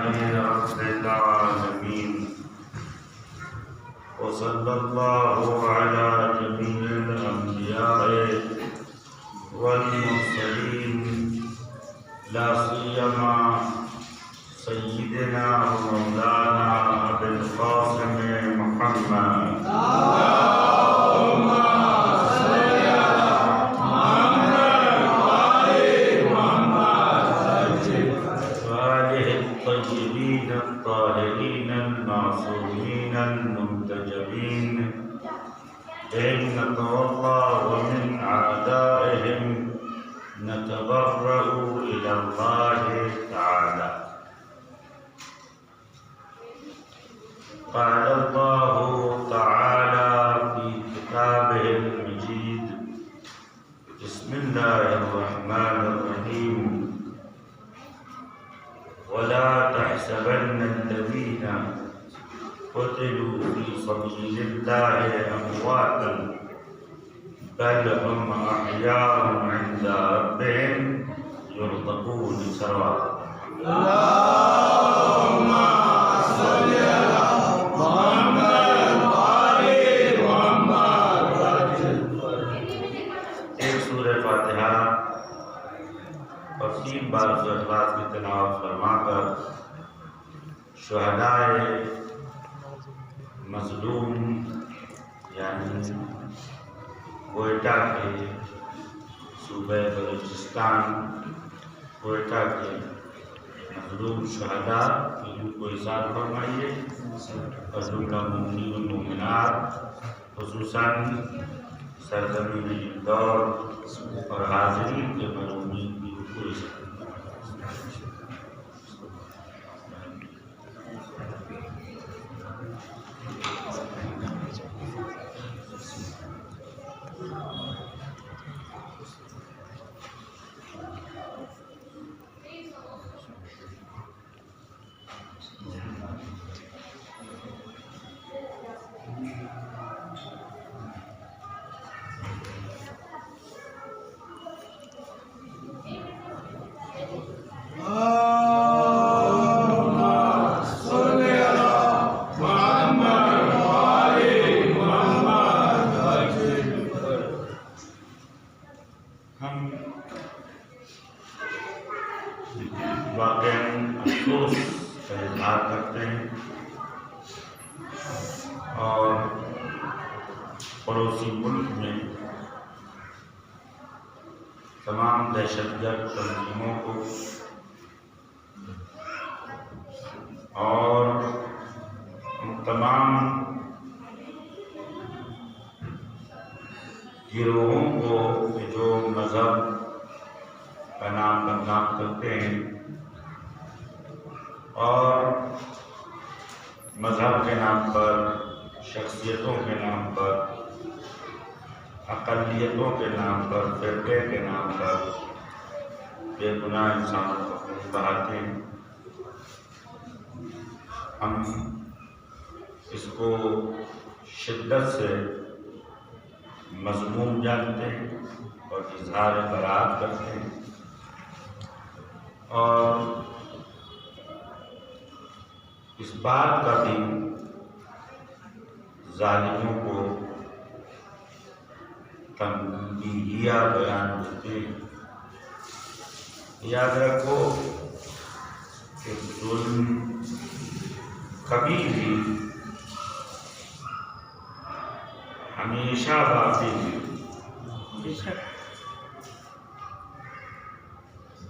رب العالمين وصلى الله على جميع الأنبياء والمرسلين لا سيما سيدنا ومولانا أبي القاسم محمد الطيبين الطاهرين المعصومين المنتجبين إن نتولى ومن أعدائهم نتبرأ إلى الله تعالى. قال الله تعالى في كتابه المجيد بسم الله الرحمن الرحيم ولا تحسبن الذين قتلوا في سبيل الله أمواتا بل هم أحياء عند ربهم يرزقون سواء. اللهم صل على محمد وآل محمد. ایک سورہ فاتحہ اور 3 بار اخلاص کی تلاوت فرما کر شہدائے مظلوم یعنی کوئٹہ کے صوبہ بلوچستان کوئٹہ کے مظلوم شہداء کی روح کو احسان فرمائیے اور جملہ مومنین و مومنات خصوصاً سرزمین اندور اور حاضرین کے مرحومین کی روح کو احسان افسوس کا اظہار کرتے ہیں اور پڑوسی ملک میں تمام دہشت گرد تنظیموں کو اور تمام گروہوں کو جو مذہب کا نام بدنام کرتے ہیں اور مذہب کے نام پر شخصیتوں کے نام پر اقلیتوں کے نام پر فرقے کے نام پر بے گناہ انسانوں کو خون بہاتے ہیں. ہم اس کو شدت سے مذموم جانتے ہیں اور اظہار برات کرتے ہیں اور اس بات کا بھی ظالموں کو تنبیہیہ بیان دیتے ہیں. یاد رکھو کہ ظلم کبھی بھی ہمیشہ باقی ہے.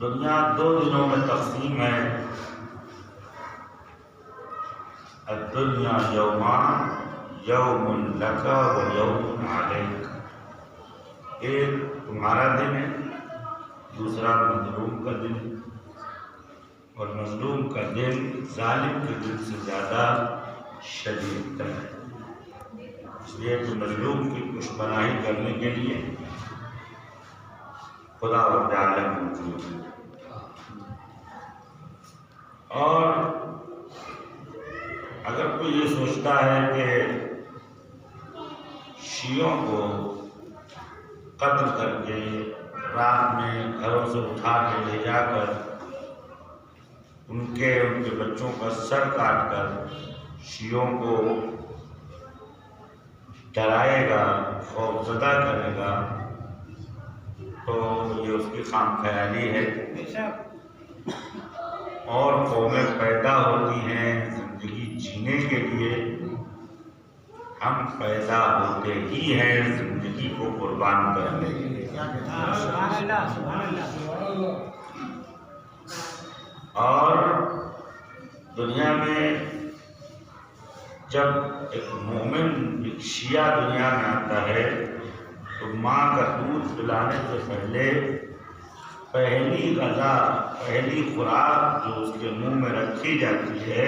دنیا 2 دنوں میں تقسیم ہے. الدنیا یومان یوم لک و یوم علیک. ایک تمہارا دن ہے, دوسرا مظلوم کا دن, اور مظلوم کا دن ظالم کے دن سے زیادہ شدید ہے. اس لیے کہ مظلوم کی پشمناہی کرنے کے لیے خدا رب عالم موجود ہے. اور اگر کوئی یہ سوچتا ہے کہ شیعوں کو قتل کر کے رات میں گھروں سے اٹھا کے لے جا کر ان کے بچوں کا سر کاٹ کر شیعوں کو ڈرائے گا، خوفزدہ کرے گا، تو یہ اس کی خام خیالی ہے۔ اور قومیں پیدا ہوتی ہیں زندگی جینے کے لیے، ہم پیدا ہوتے ہی ہیں زندگی کو قربان کرنے کے لیے۔ اور دنیا میں جب ایک مومن، ایک شیعہ دنیا میں آتا ہے تو ماں کا دودھ پلانے سے پہلے پہلی غذا، پہلی خوراک جو اس کے منہ میں رکھی جاتی ہے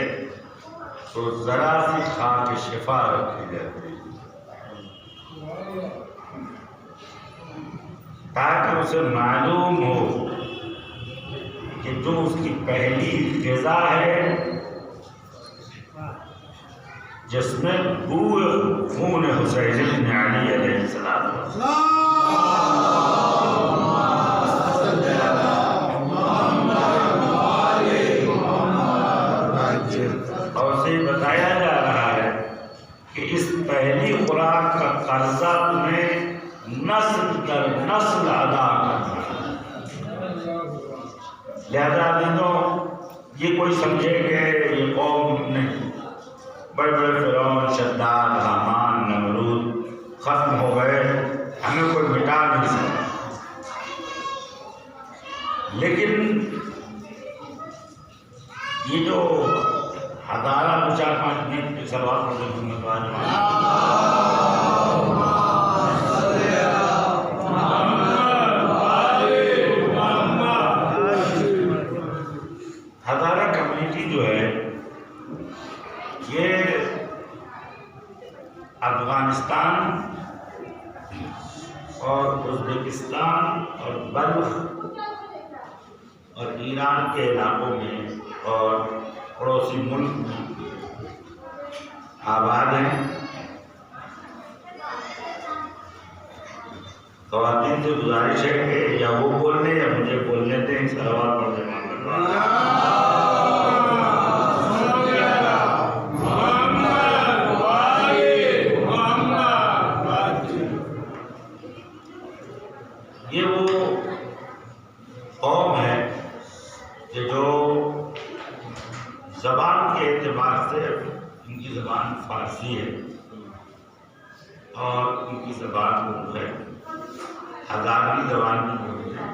تو ذرا سی کھا کے شفا رکھی جاتی ہے، تاکہ اسے معلوم ہو کہ جو اس کی پہلی غذا ہے جس میں بو خون حسین بن علی علیہ السلام، اور اسے بتایا جا رہا ہے کہ اس پہلی خوراک کا قرضہ تمہیں نسل در نسل ادا کرنا ہے۔ لہذا دنوں یہ کوئی سمجھے کہ یہ قوم نہیں، بڑے بڑے فرعون، شداد، حامان، نمرود ختم ہو گئے، ہمیں کوئی مٹا نہیں سکتا۔ لیکن یہ جو ہزارہ 4-5 منٹ کی سلوات پڑھتے ہیں ہزارہ کمیونٹی جو ہے یہ افغانستان اور ازبکستان اور بلخ اور ایران کے علاقوں میں اور پڑوسی ملک میں آباد ہیں۔ خواتین سے گزارش ہے کہ یا وہ بولنے یا مجھے بولنے دیں، صلوات پڑھتے ہیں۔ یہ وہ قوم ہے کہ جو زبان کے اعتبار سے ان کی زبان فارسی ہے اور ان کی زبان اردو ہے، ہزاروی زبان کی بولی ہے،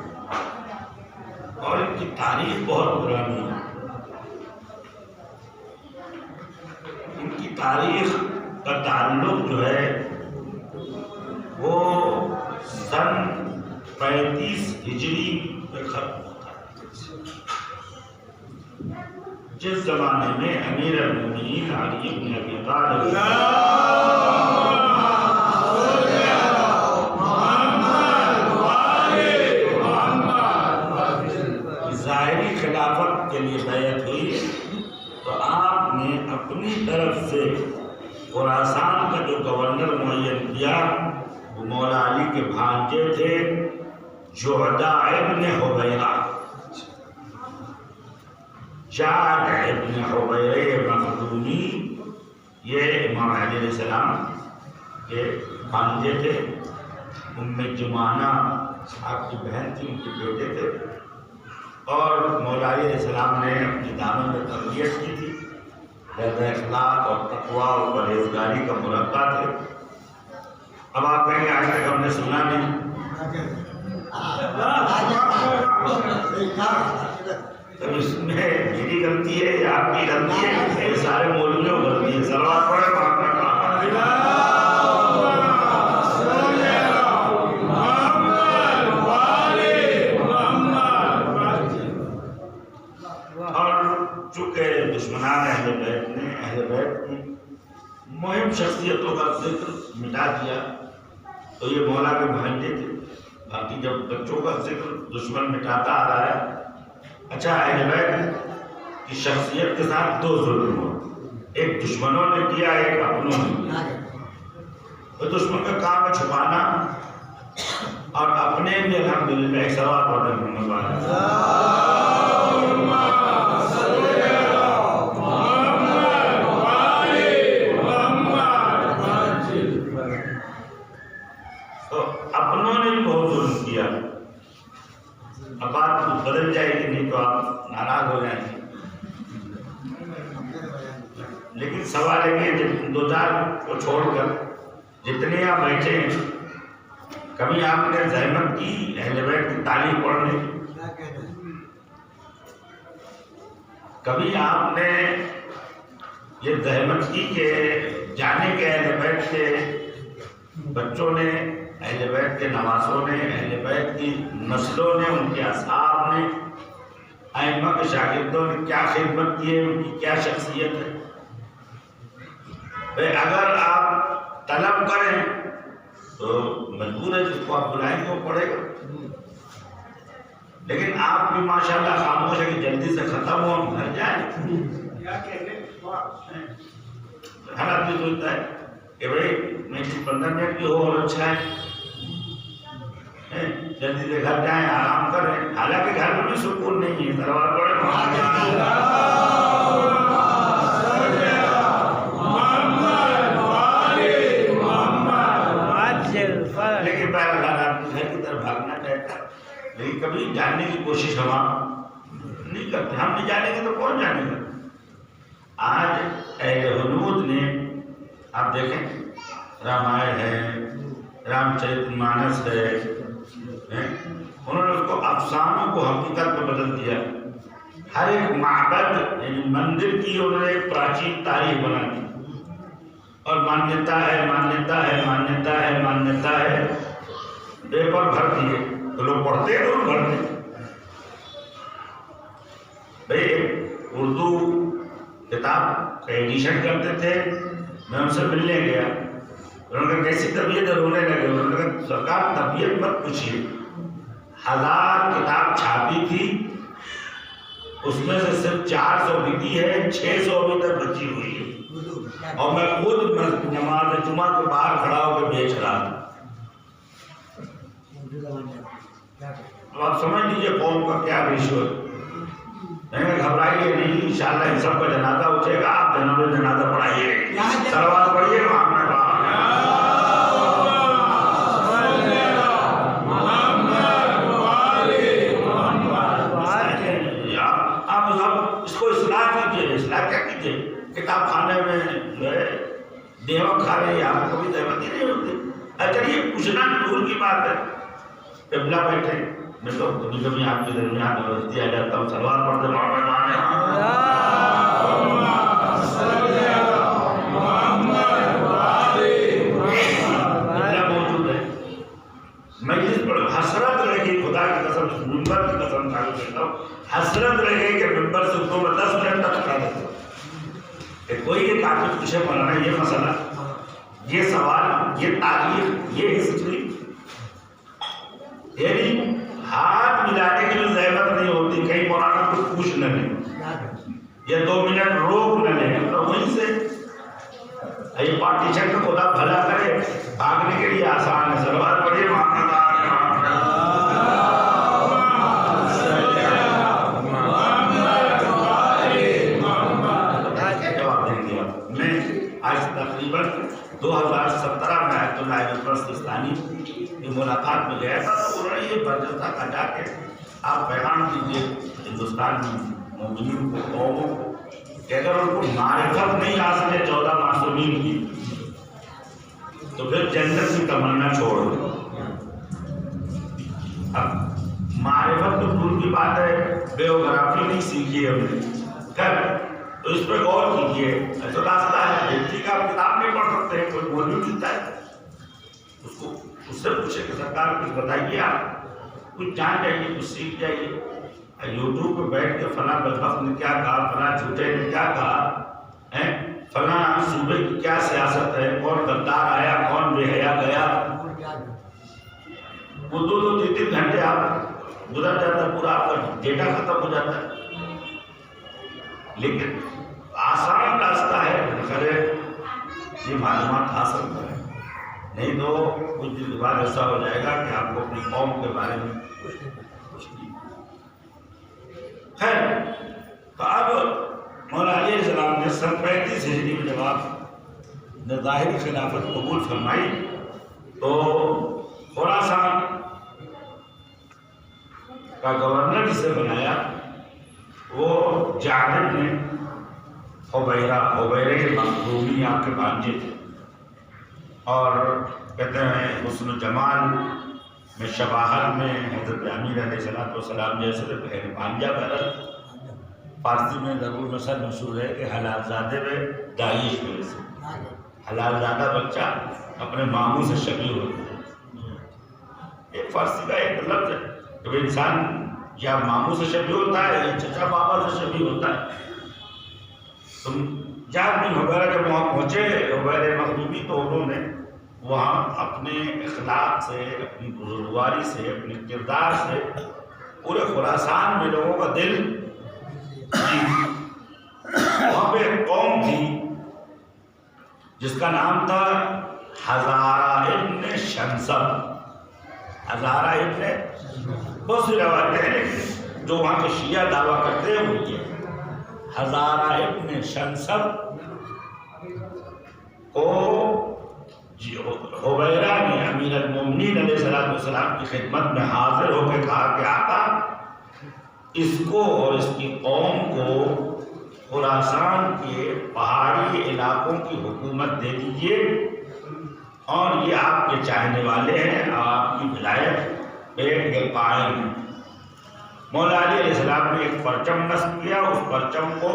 اور ان کی تاریخ بہت پرانی ہے۔ ان کی تاریخ کا تعلق جو ہے وہ سن 35 ہجری پہ ختم ہوتا ہے، جس زمانے میں امیر المومنین علی بن ابی طالب ظاہری خلافت کے لیے بیعت ہوئی، تو آپ نے اپنی طرف سے خراسان کا جو گورنر معین کیا وہ مولا علی کے بھانجے تھے جعدہ ابن حبیرہ، جعد ابن حبیرہ مخزومی، یہ امام علیہ السلام کے بھانجے تھے۔ ام جمانہ آپ کی بہن تھی، ان کے بیٹے تھے، اور مولا علیہ السلام نے اپنی دامن میں تربیت کی تھی، لہذا اخلاق اور تقویٰ اور پرہیزگاری کا مربع تھے۔ اب آپ کہیں گے آج تک ہم نے سنا نہیں، تو اس میں میری غلطی ہے یا آپ کی غلطی ہے؟ یہ سارے مولویوں کی غلطی ہے۔ صلوات پڑھیں اور چونکہ دشمنان اہل بیت نے اہل بیت کی مہم شخصیتوں کا ذکر مٹا دیا تو یہ مولا کے بھانجے تھے، باقی جب بچوں کا ذکر دشمن مٹاتا آ رہا ہے۔ اچھا، اہل بیت کی شخصیت کے ساتھ دو ظلم ہو، ایک دشمنوں نے کیا، ایک اپنوں نے کیا۔ تو دشمن کا کام ہے چھپانا، اور اپنے بھی الحمدللہ ایک سوال پڑھنے محمد لیکن سوال ہے کہ دو چار کو چھوڑ کر جتنے آپ بیٹھے ہیں، کبھی آپ نے زحمت کی اہل بیت کی تعریف پڑھنے کی؟ کبھی آپ نے یہ زحمت کی کہ جانے کے اہل بیت کے بچوں نے، اہل بیت کے نواسوں نے، اہل بیت کی نسلوں نے، ان کے اصحاب نے، ائمہ کے شاگردوں نے کیا خدمت کی ہے، ان کی کیا شخصیت ہے؟ اگر آپ طلب کریں تو مجبور ہے، جس کو آپ بلائیں گے وہ پڑھے گا، لیکن آپ بھی ماشاءاللہ خاموش ہے کہ جلدی سے ختم ہو، ہم گھر جائیں۔ ہر آدمی سوچتا ہے کہ بھائی میں 15 منٹ کی ہو اور اچھا ہے، جلدی سے گھر جائیں، آرام کریں، حالانکہ گھر میں بھی سکون نہیں ہے۔ سلوات پڑھیں۔ لیکن بہرحال آدمی گھر کی طرف بھاگنا چاہتا ہے، لیکن کبھی جاننے کی کوشش ہم نہیں کرتے۔ ہم نہیں جانیں گے تو کون جانے گا؟ آج اہل حنود نے، آپ دیکھیں، رامائن ہے، رام چرت مانس ہے، انہوں نے اس کو افسانوں کو حقیقت میں بدل دیا۔ ہر ایک معبد یعنی مندر کی انہوں نے پراچین تاریخ بنا دی، اور مانیتا ہے، مانیتا ہے، مانیتا ہے، مانیتا ہے، پیپر بھر دیے تو لوگ پڑھتے ہیں، لوگ بھرتے بھائی۔ اردو کتاب کا ایڈیشن کرتے تھے، میں ان سے ملنے گیا، انہوں نے کہا کیسی طبیعت ہے؟ رونے لگے۔ انہوں نے کہا سرکار طبیعت مت پوچھیے، 1000 کتاب چھاپی تھی، اس میں سے صرف 400 بکی ہے، 600 ابھی تک بچی ہوئی ہے، اور میں خود نماز جمعہ کے باہر کھڑا ہو کے بیچ رہا تھا۔ اب آپ سمجھ لیجیے قوم کا کیا ریشو ہے۔ نہیں گھبرائیے نہیں، انشاءاللہ ان سب کا جنازہ اٹھے گا، آپ جنازہ پڑھائیے، سلوات پڑھیے۔ آپ اس کو اصلاح کیجیے۔ اصلاح کیا کیجیے؟ کتاب خانے میں جو ہے دیوک کھا رہے ہیں، آپ کو بھی زحمت ہی نہیں ہوتی۔ اچھا یہ پوچھنا دور کی بات ہے، قبلہ بیٹھے، میں تو کبھی کبھی آپ کے درمیان درستی آ جاتا ہوں، سلوات پڑھتے موجود ہے، مجلس پر حسرت رہ گئی، خدا کی قسم، ممبر کی قسم کھا کے کہتا ہوں، حسرت رہ گئی کہ ممبر سے اس کو میں 10 منٹ تک کھڑا رہتا ہوں کہ کوئی ایک آدمی پوچھے مولانا یہ مسئلہ، یہ سوال، یہ تاریخ، یہ ہسٹری، یعنی ہاتھ ملانے کی بھی زحمت نہیں ہوتی، کہیں مولانا کو پوچھ نہ لیں یا 2 منٹ روک نہ لیں، تو وہیں سے یہ پارٹیشن کا خدا بھلا کرے، بھاگنے کے لیے آسان ہے۔ سلوات پڑھیے۔ جواب دیں گے آپ۔ میں آج تقریباً 2017 میں آیت اللہ سستانی کی ملاقات میں گیا تھا، تو انہوں نے یہ برجستہ کہا کہ آپ پیغام دیجیے ہندوستان میں مومنین کو، قوموں کو، کہ اگر ان کو معرفت نہیں حاصل ہے 14 معصومین کی، تو پھر جنت کی تمنا چھوڑ دو۔ اب معرفت تو دور کی بات ہے، بیوگرافی نہیں سیکھی ہم نے، تو اس پہ غور کیجیے۔ ایسا راستہ ہے، ہندی کا آپ کتاب نہیں پڑھ سکتے ہیں، کوئی مولوی ملتا ہے اس کو، اس سے پوچھے کہ سرکار کچھ بتائیے، آپ کچھ جان جائیے، کچھ سیکھ جائیے۔ یوٹیوب پہ بیٹھ کے فلاں بدبخت نے کیا کہا، فلاں جھوٹے نے کیا کہا، فلاں صوبے کی کیا سیاست ہے، کون غدار آیا، کون بے حیا گیا، وہ 2-3 گھنٹے آپ گزر جاتا ہے، پورا آپ کا ڈیٹا ختم ہو جاتا ہے۔ لیکن آسان راستہ ہے، خیر یہ معلومات حاصل کریں، نہیں تو کچھ دن کے بعد ایسا ہو جائے گا کہ آپ کو اپنی قوم کے بارے میں کچھ نہیں۔ خیر، تو اب مولا علیہ السلام نے 35 ہجری میں جب آپ نے ظاہری خلافت قبول فرمائی تو خراسان کا گورنر جسے بنایا وہ جعفر نے حبیرہ مخزومی آپ کے بھانجے تھے، اور کہتے ہیں حسن و جمال میں، شباہت میں حضرت امیر علیہ السلام جیسے بہن بھانجا بہرحال فارسی میں ضرور مثل مشہور ہے کہ حلال زادے میں داعش میں سے حلال زادہ بچہ اپنے ماموں سے شبیہ ہوتا ہے۔ ایک فارسی کا ایک لفظ ہے کہ انسان یا ماموں سے شبیہ ہوتا ہے یا چچا بابا سے شبیہ ہوتا ہے۔ تم جاب بن حبیرہ جب وہاں پہنچے حبیرہ مخزومی، تو انہوں نے وہاں اپنے اخلاق سے، اپنی بزرگواری سے، اپنے کردار سے پورے خراسان میں لوگوں کا دل جیت۔ وہاں پہ ایک قوم تھی جس کا نام تھا ہزارہ ابن شنسب۔ ہزارہ ابن، بہت سی روایتیں ہیں لیکن جو وہاں کے شیعہ دعویٰ کرتے ہیں وہ یہ ہزارہ ابن شنسب کو حبیرہ نے امیر المومنین علیہ السلام کی خدمت میں حاضر ہو کے کہا کہ آقا اس کو اور اس کی قوم کو خراسان کے پہاڑی علاقوں کی حکومت دے دیجیے، اور یہ آپ کے چاہنے والے ہیں، آپ کی ولایت پہ یہ قائم ہیں۔ مولا علی علیہ السلام نے ایک پرچم نصب کیا، اس پرچم کو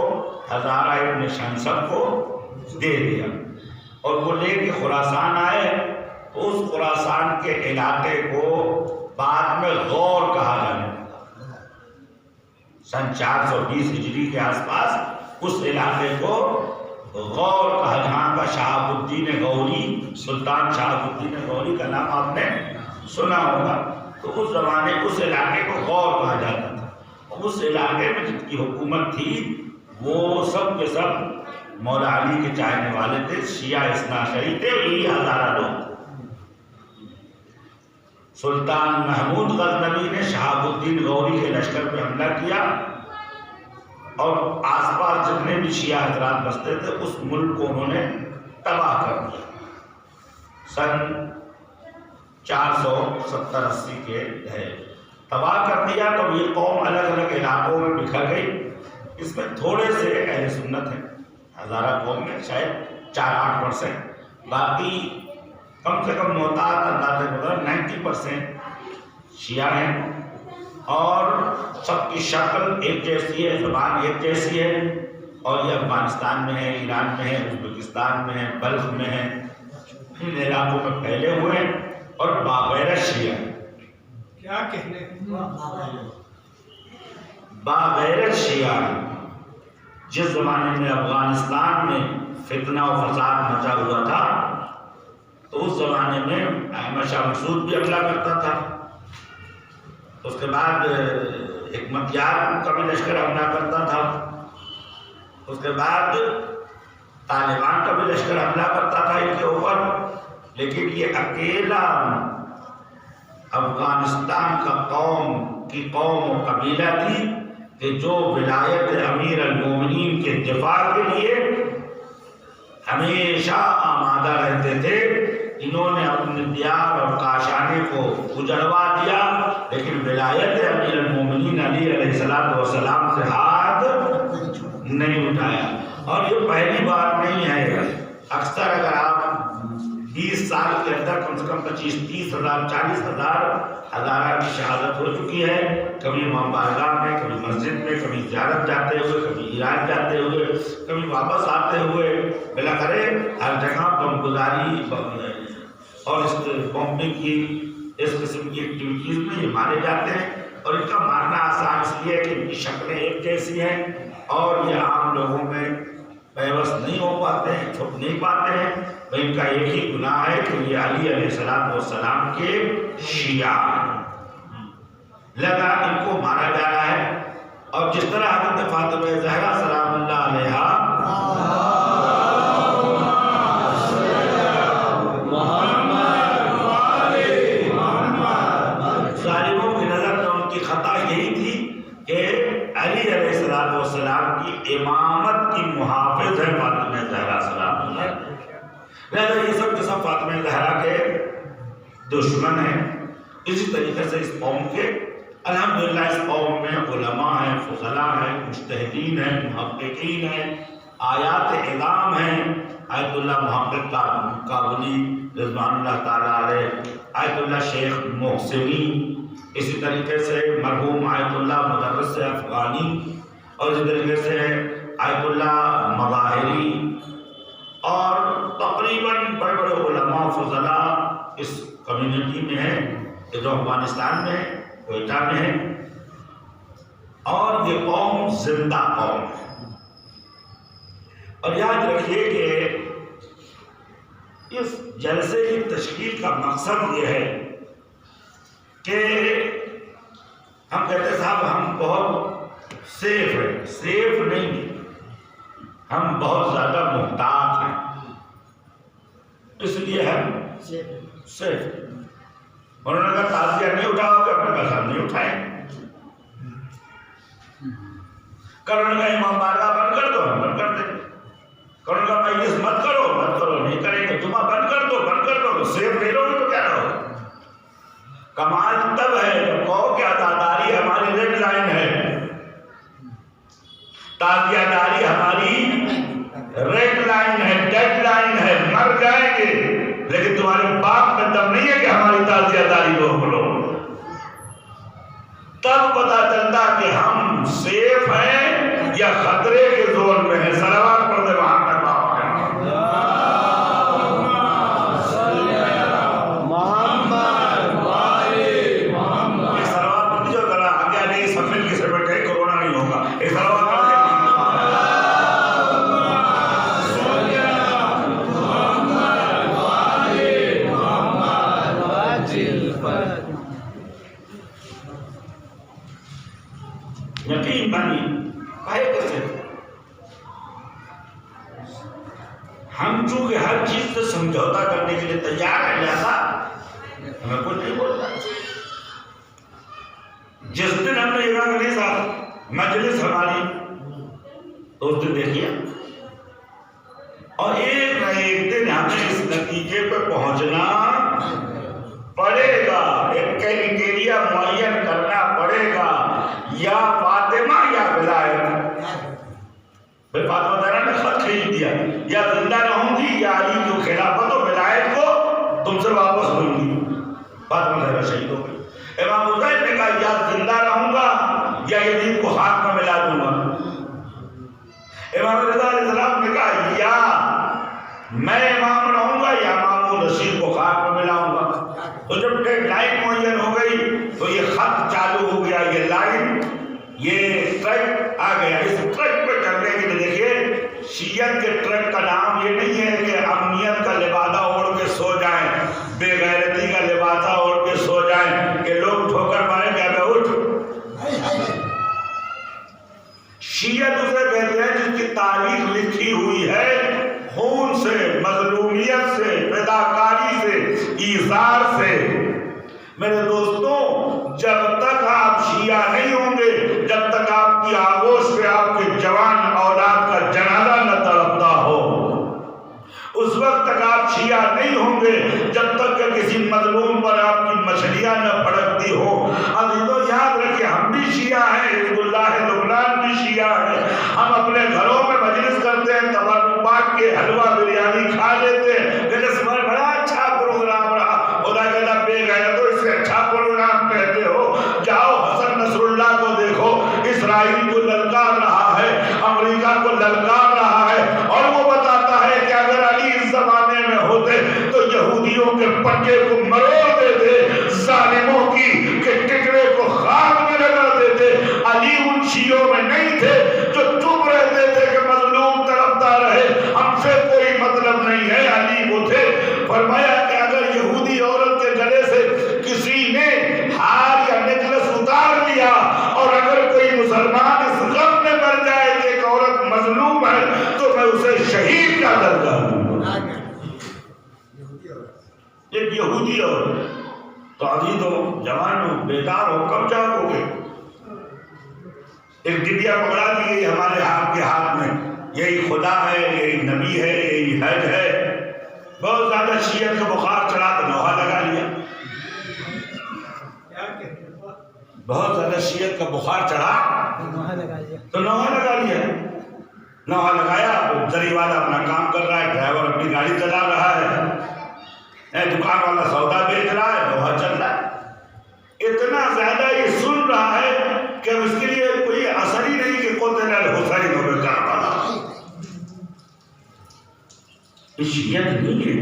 ہزارہ ابن شنسب کو دے دیا، اور وہ لے کے خراسان آئے۔ اس خراسان کے علاقے کو بعد میں غور کہا جانے لگا۔ سن 420 ہجری کے آس پاس اس علاقے کو غور کہا، جہاں کا شہاب الدین غوری، سلطان شہاب الدین غوری کا نام آپ نے سنا ہوگا۔ تو اس زمانے اس علاقے کو غور کہا جاتا تھا۔ اس علاقے میں جن کی حکومت تھی وہ سب کے سب مولا علی کے چاہنے والے تھے، شیعہ اثنا عشری تھے، یہی ہزارہ لوگ۔ سلطان محمود غزنوی نے شہاب الدین غوری کے لشکر پہ حملہ کیا، اور آس پاس جتنے بھی شیعہ حضرات بستے تھے اس ملک کو انہوں نے تباہ کر دیا۔ سن 470-80 کے ہے تباہ کر دیا۔ تو یہ قوم الگ الگ علاقوں میں بکھر گئی۔ اس میں تھوڑے سے اہل سنت ہیں، ہزارہ قوم میں شاید 4-8%، باقی کم سے کم محتاط اندازے مطلب 90% شیعہ ہیں، اور سب کی شکل ایک جیسی ہے، زبان ایک جیسی ہے، اور یہ افغانستان میں ہے، ایران میں ہے، ازبکستان میں ہے، بلخ میں ہے، ان علاقوں میں پھیلے ہوئے ہیں، اور باغیرت شیعہ ہیں۔ کیا کہنے باغیرت شیعہ ہیں۔ جس زمانے میں افغانستان میں فتنہ و فساد مچا ہوا تھا تو اس زمانے میں احمد شاہ مسعود بھی حملہ کرتا تھا، اس کے بعد حکمت یار کا بھی لشکر حملہ کرتا تھا، اس کے بعد طالبان کا بھی لشکر حملہ کرتا تھا ان کے اوپر، لیکن یہ اکیلا افغانستان کا قوم و قبیلہ تھی کہ جو ولایت امیر المومنین کے دفاع کے لیے ہمیشہ آمادہ رہتے تھے۔ انہوں نے اپنے دیار اور کاشانے کو اجڑوا دیا، لیکن ولایت امیر المومنین علی علیہ السلام سے ہاتھ نہیں اٹھایا۔ اور یہ پہلی بات نہیں ہے، اکثر اگر آپ 20 سال کے اندر کم سے کم 25-30 ہزار 40 ہزار ہزارہ کی شہادت ہو چکی ہے، کبھی امام بارگاہ میں، کبھی مسجد میں، کبھی زیارت جاتے ہوئے، کبھی ایران جاتے ہوئے، کبھی واپس آتے ہوئے، بلاخرے ہر جگہ بم گزاری اور اس بمبنگ کی اس قسم کی ایکٹیویٹیز میں یہ مارے جاتے ہیں، اور ان کا مارنا آسان اس لیے ہے کہ ان کی شکلیں ایک جیسی ہیں اور یہ عام لوگوں میں پیوست نہیں ہو پاتے ہیں، چھپ نہیں پاتے ہیں۔ ان کا ایک ہی گناہ ہے کہ یہ علی علیہ السلام کے شیعہ ہیں، لگا ان کو مارا جا رہا ہے۔ اور جس طرح حضرت فاطمہ زہرا سلام اللہ علیہا ظالموں کی نظر میں ان کی خطا یہی تھی کہ علی علیہ السلام کی امامت کی محافظ ہے فاطمہ زہرا سلام اللہ علیہا، لہذا یہ سب کے سب فاطمہ زہرا کے دشمن ہیں۔ اسی طریقے سے اس قوم کے الحمدللہ اس قوم میں علماء ہیں، فضلاء ہیں، مجتہدین ہیں، محققین ہیں، آیات اعلام ہیں آیت اللہ محمد کابلی رضوان اللہ تعالیٰ علیہ، آیت اللہ شیخ محسنی، اسی طریقے سے مرحوم آیت اللہ مدرس افغانی، اور اسی طریقے سے آیت اللہ مظاہری، اور تقریباً بڑے بڑے علماء فضلاء اس کمیونٹی میں ہیں جو افغانستان میں ہے، کوئٹہ میں ہے، اور یہ قوم زندہ قوم ہے۔ اور یاد رکھیے کہ اس جلسے کی تشکیل کا مقصد یہ ہے کہ ہم کہتے ہیں صاحب ہم بہت سیف ہیں، سیف نہیں، ہم بہت زیادہ محتاط ہیں، اس لیے ہم سیف۔ انہوں نے کہا تعزیہ نہیں اٹھاؤ گے، اپنے کہا نہیں اٹھائیں، کرنے کا امام بارگاہ بند کر دو، ہم بند کر دیں، کرنے کا مجلس مت کرو نہیں کریں گے، جمعہ بند کر دو تو سیف لے لو گے تو کیا رہو۔ کمال تب ہے جب کہو کہ عزاداری ہماری ریڈ لائن ہے، تعزیہ داری ہماری ریڈ لائن ہے، ڈیڈ لائن ہے، مر جائیں گے، لیکن تمہارے باپ میں دم نہیں ہے کہ ہماری تعزیہ داری روک لو۔ تب پتا چلتا کہ ہم سیف ہیں یا خطرے کے زون میں ہیں۔ صلوات پڑھتے وہاں تک یقین بانی ہم چونکہ ہر چیز سے سمجھوتا کرنے کے لیے تیار ہے، لہذا ہمیں کچھ نہیں بولتا۔ جس دن ہم نے یہ کہا کہ نہیں صاحب مجلس ہماری، تو اس دن دیکھیے، اور ایک نہ ایک دن ہمیں اس نتیجے پہ پہنچنا پڑے گا، ایک کریٹیریا معین کرنا پڑے گا، یا فاطمہ یا ولایت۔ بھائی فاطمہ زہرا نے خط کھینچ دیا، یا زندہ رہوں گی یا علی جو خلافت و ولایت کو تم سے واپس لوں گی، فاطمہ زہرا شہید ہو گئی۔ امام حسین نے کہا یا زندہ رہوں گا یا یزید کو خاک میں ملا دوں گا۔ امام رضا علیہ السلام نے کہا یا میں امام رہوں گا یا مامون رشید کو خاک میں ملاؤں گا۔ تو جب ڈیڈ لائن معین ہو گئی تو یہ خط چالو ہو گیا، یہ لائن، یہ ٹرک آ گیا۔ اس ٹرک پہ چلنے کے لیے دیکھیے شیعت کے ٹرک کا نام یہ نہیں ہے کہ امنیت کا لبادہ اوڑھ کے سو جائیں، بے غیرتی کا لبادہ اوڑھ کے سو جائیں کہ لوگ ٹھوکر مارے کیا بے اٹھ۔ شیعت اسے کہتے ہیں جس کی تاریخ لکھی ہوئی ہے خون سے، مظلومیت سے، فداکاری سے، ایثار سے۔ میرے دوستوں جب تک آپ شیعہ نہیں ہوں گے، جب تک آپ کی آغوش پہ آپ کے جوان اولاد کا جنازہ نہ تڑپتا ہو، اس وقت تک آپ شیعہ نہیں ہوں گے جب تک کہ کسی مظلوم پر آپ کی مچھلیاں نہ پھڑکتی ہو۔ عزیزو یاد رکھیں ہم بھی شیعہ ہیں، حزب اللہ لبنان بھی شیعہ ہیں، ہم اپنے گھروں میں مجلس کرتے ہیں، تبرکات کے حلوہ بریانی کھا لیتے ہیں، لیکن اس بار بڑا اچھا پروگرام رہا، خدا کہتا بے غیرتو اس سے اچھا پروگرام کہتے ہو، جاؤ حسن نصر اللہ کو دیکھو، اسرائیل کو للکار رہا ہے، امریکہ کو للکار رہا ہے، اور وہ بتاتا ہے کہ اگر علی اس زمانے میں ہوتے تو یہودیوں کے پٹے کو مروڑ دیتے، ظالموں کی کہ ٹکڑے کو خاک میں رگڑ دیتے۔ علی ان شیعوں میں نہیں تھے جو چپ رہتے تھے کہ مظلوم تڑپتا رہے، ہم سے کوئی مطلب نہیں ہے، علی وہ تھے۔ فرمایا کہ اگر یہودی عورت کے گلے سے کسی نے ہار یا نیکلس اتار لیا، اور اگر کوئی مسلمان اس غم میں مر جائے کہ ایک عورت مظلوم ہے، تو میں اسے شہید کا درجہ دوں گا۔ ایک یہودی عورت، تو عزیزوں جوانوں بیدار ہو، کب جاؤ گے؟ ایک ڈبیا پکڑا دی گئی ہمارے آپ کے ہاتھ میں، یہی خدا ہے، یہی نبی ہے، یہی حج ہے۔ بہت زیادہ شیعت کا بخار چڑھا تو نوحہ لگا لیا، بہت زیادہ شیعت کا بخار چڑھا تو نوحہ لگا لیا، نوحہ لگایا، زری والا اپنا کام کر رہا ہے، ڈرائیور اپنی گاڑی چلا رہا ہے، دکان والا سودا بیچ رہا ہے، نوحہ چل رہا ہے. اتنا زیادہ یہ سن رہا ہے کہ اس کے لیے کوئی اثر ہی نہیں کہ قتل الحسین و کربلا. شیعت نہیں ہے.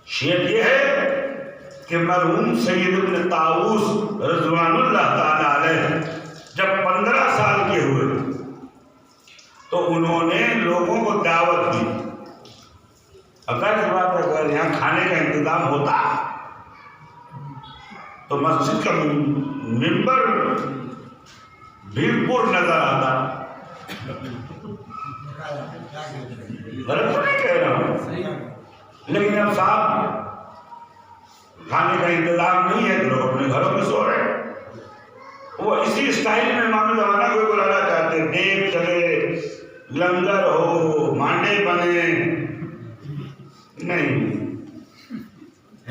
شیعت یہ ہے کہ مرحوم سید ابن طاووس رضوان اللہ تعالی علیہ جب 15 سال کے ہوئے تو انہوں نے لوگوں کو دعوت دی. اگر یہاں کھانے کا انتظام ہوتا تو مسجد کا ممبر بھرپور نظر آتا. غلط تو نہیں کہہ رہا ہوں، لیکن اب صاحب کھانے کا انتظام نہیں ہے، لوگ اپنے گھروں میں سو رہے ہیں. وہ اسی اسٹائل میں امام زمانہ کو بلانا چاہتے ہیں، دیگ چلے، لنگر ہو، مانڈے بنے. نہیں،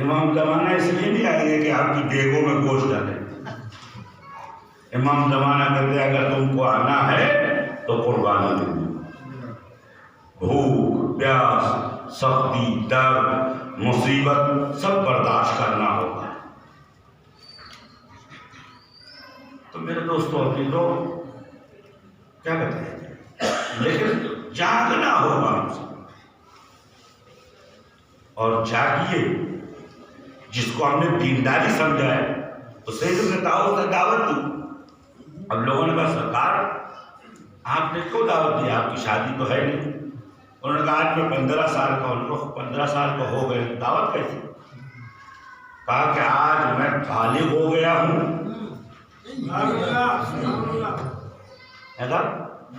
امام زمانہ اس لیے نہیں آئے گے کہ آپ کی دیگوں میں گوشت ڈالیں. امام زمانہ کہتے ہیں اگر تم کو آنا ہے تو قربانی دو. بھوک، پیاس، سختی، درد، مصیبت سب برداشت کرنا ہوگا. تو میرے دوستوں عزیزوں کیا کہتے ہیں، لیکن جاگنا ہوگا ہم سے. اور جاگیے، جس کو ہم نے دینداری سمجھا ہے تو سید ابن طاووس نے دعوت دی. اب لوگوں نے کہا سرکار آپ نے کیوں دعوت دی، آپ کی شادی تو ہے نہیں. انہوں نے کہا آج میں 15 سال کا ہوں. 15 سال کا ہو گئے، دعوت کیسی؟ کہا کہ آج میں بالغ ہو گیا ہوں.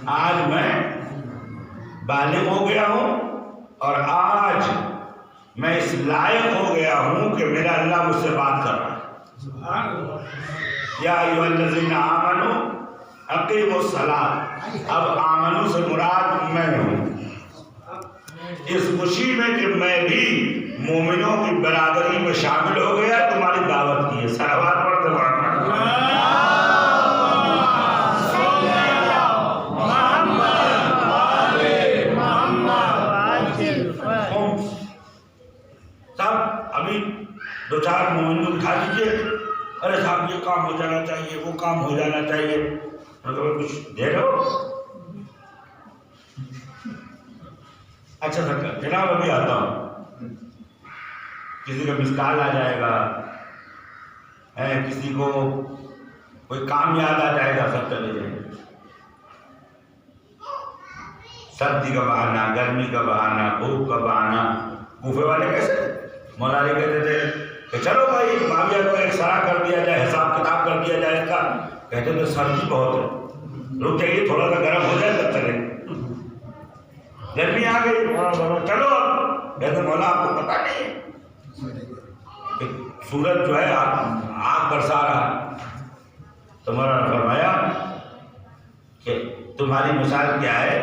آج میں بالغ ہو گیا ہوں اور آج میں اس لائق ہو گیا ہوں کہ میرا اللہ مجھ سے بات کر رہا ہے. یا ایھا الذین آمنوا اقیموا الصلاۃ. اب آمنو سے مراد میں ہوں، اس خوشی میں کہ میں بھی مومنوں کی برادری میں شامل ہو گیا، تمہاری دعوت کی ہے. صلوات پڑھتے صاحب ابھی 2-4 مومن دکھا دیجیے. ارے صاحب یہ کام ہو جانا چاہیے، وہ کام ہو جانا چاہیے. کچھ دے رہے ہو؟ اچھا سر جناب ابھی آتا ہوں. کسی کا مسکال آ جائے گا، کسی کو کوئی کام یاد آ جائے گا، سب چلے جائیں گے. سردی کا بہانہ، گرمی کا بہانہ، بھوک کا بہانہ. کوفے والے کیسے مولا علی کہتے تھے کہ چلو بھائی معاویہ کو ایک سرا کر دیا جائے، حساب کتاب کر دیا جائے اس کا. کہتے تھے سردی بہت ہے، رک جائیے تھوڑا سا گرم ہو جائے تب چلے. گرمی آ گئی، چلو. کہتے مولا آپ کو پتا نہیں کہ سورج جو ہے آگ برسا رہا ہے. تو مولا نے فرمایا کہ تمہاری مثال کیا ہے،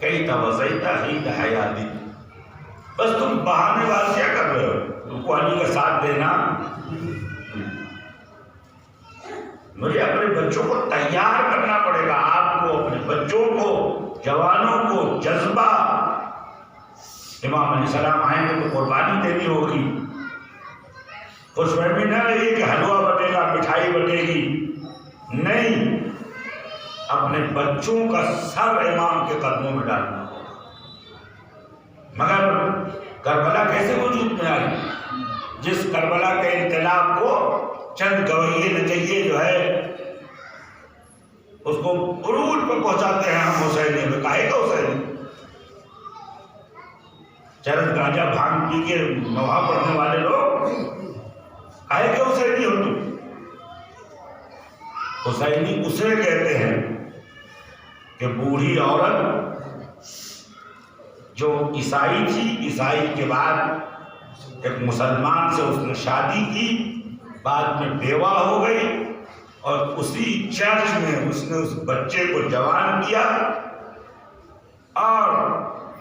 کئی توسعیتا ہی حیاتی. بس تم بہانے بازیاں کر رہے ہو، تم کو علی کا ساتھ دینا. مجھے اپنے بچوں کو تیار کرنا پڑے گا. آپ کو اپنے بچوں کو، جوانوں کو جذبہ. امام علیہ السلام آئیں گے تو قربانی دینی ہوگی. خوش فہمی نہ رہی کہ حلوہ بٹے گا، مٹھائی بٹے گی. نہیں، اپنے بچوں کا سر امام کے قدموں میں ڈالنا. مگر کربلا کیسے وجود میں آئی؟ جس کربلا کے انقلاب کو چند گوہیے نچیے جو ہے اس کو عروج پہ پہنچاتے ہیں ہم حسینی میں. کہے گا حسینی؟ چرس گانجا بھانگ پی کے نوحہ پڑھنے والے لوگ کہے کہ حسینی ہو تم. حسینی اسے کہتے ہیں کہ بوڑھی عورت جو عیسائی تھی، عیسائی کے بعد ایک مسلمان سے اس نے شادی کی، بعد میں بیوہ ہو گئی اور اسی چرچ میں اس نے اس بچے کو جوان کیا. اور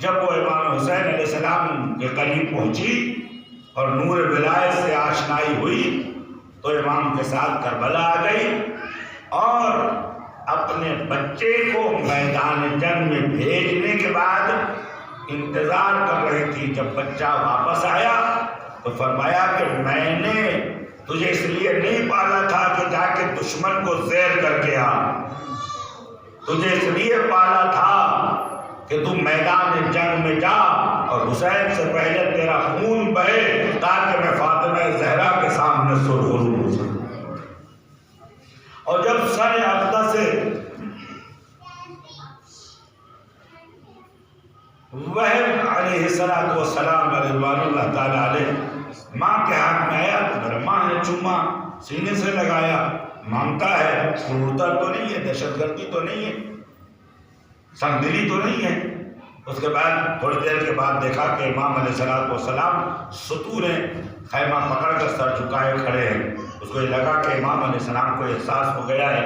جب وہ امام حسین علیہ السلام کے قریب پہنچی اور نور ولایت سے آشنائی ہوئی تو امام کے ساتھ کربلا آ گئی اور اپنے بچے کو میدان جنگ میں بھیجنے کے بعد انتظار کر رہی تھی. جب بچہ واپس آیا تو فرمایا کہ میں نے تجھے اس لیے نہیں پالا تھا کہ جا کے دشمن کو زیر کر کے آ، تجھے اس لیے پالا تھا کہ تم میدان جنگ میں جا اور حسین سے پہلے تیرا خون بہے تاکہ میں فاطمہ زہرا کے سامنے سرخرو ہو سکوں. اور جب سر عقدہ سے وہب علیہ السلام رضوان اللہ تعالی علیہ ماں کے ہاتھ میں آیا تو میرا ماں نے چوما، سینے سے لگایا، مانگتا ہے، کرورتا تو نہیں ہے، دہشت گردی تو نہیں ہے، سنگدلی تو نہیں ہے. اس کے بعد تھوڑی دیر کے بعد دیکھا کہ امام علیہ السلام ستون خیمہ پکڑ کر سر جھکائے کھڑے ہیں. اس کو یہ لگا کہ امام علیہ السلام کو احساس ہو گیا ہے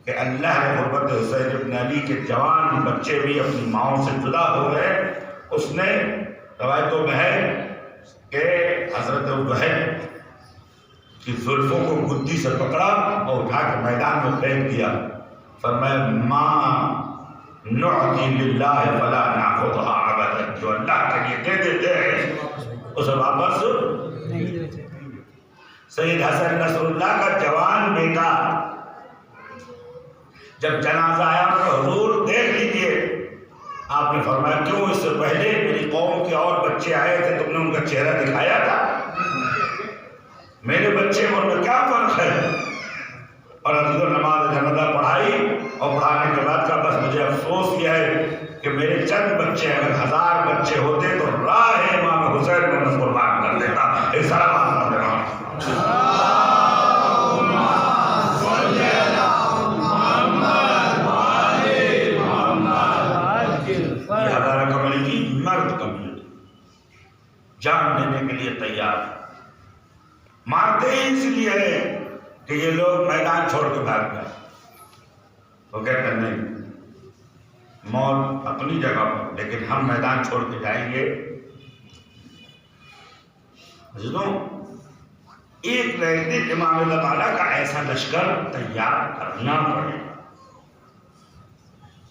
کہ اللہ نے غربت حسین ابن علی کے جوان بچے بھی اپنی ماؤں سے جدا ہو گئے. اس نے روایتوں میں ہے کہ حضرت وہب کی زلفوں کو گدی سے پکڑا اور اٹھا کے میدان میں پھینک دیا. فرمایا ما نعطی للہ فلا ناخذها ابدا، جو اللہ کے لیے دے دیتے ہیں اسے واپس نہیں دیتے. سید حسن نصر اللہ کا جوان بیٹا جب جنازہ آیا تو حضور دیکھ لیجئے، آپ نے فرمایا کیوں اس سے پہلے میری قوم کے اور بچے آئے تھے، تم نے ان کا چہرہ دکھایا تھا؟ میرے بچے اور میں کیا فرق ہے؟ اور حضور نماز جنازہ پڑھائی اور پڑھانے کے بعد کا بس مجھے افسوس یہ ہے کہ میرے چند بچے اگر 1000 بچے ہوتے تو راہ امام حسین کو میں قربان کر دیتا. ایک سلام پڑھ رہا ہوں. مرد کمیونٹی جان دینے کے لیے تیار، مارتے ہی اس لیے ہے کہ یہ لوگ میدان چھوڑ کے بھاگ گئے. وہ کہتے ہیں نہیں، موت اپنی جگہ پر، لیکن ہم میدان چھوڑ کے جائیں گے. ایک رہتے امام زمانہ کا ایسا لشکر تیار کرنا پڑے،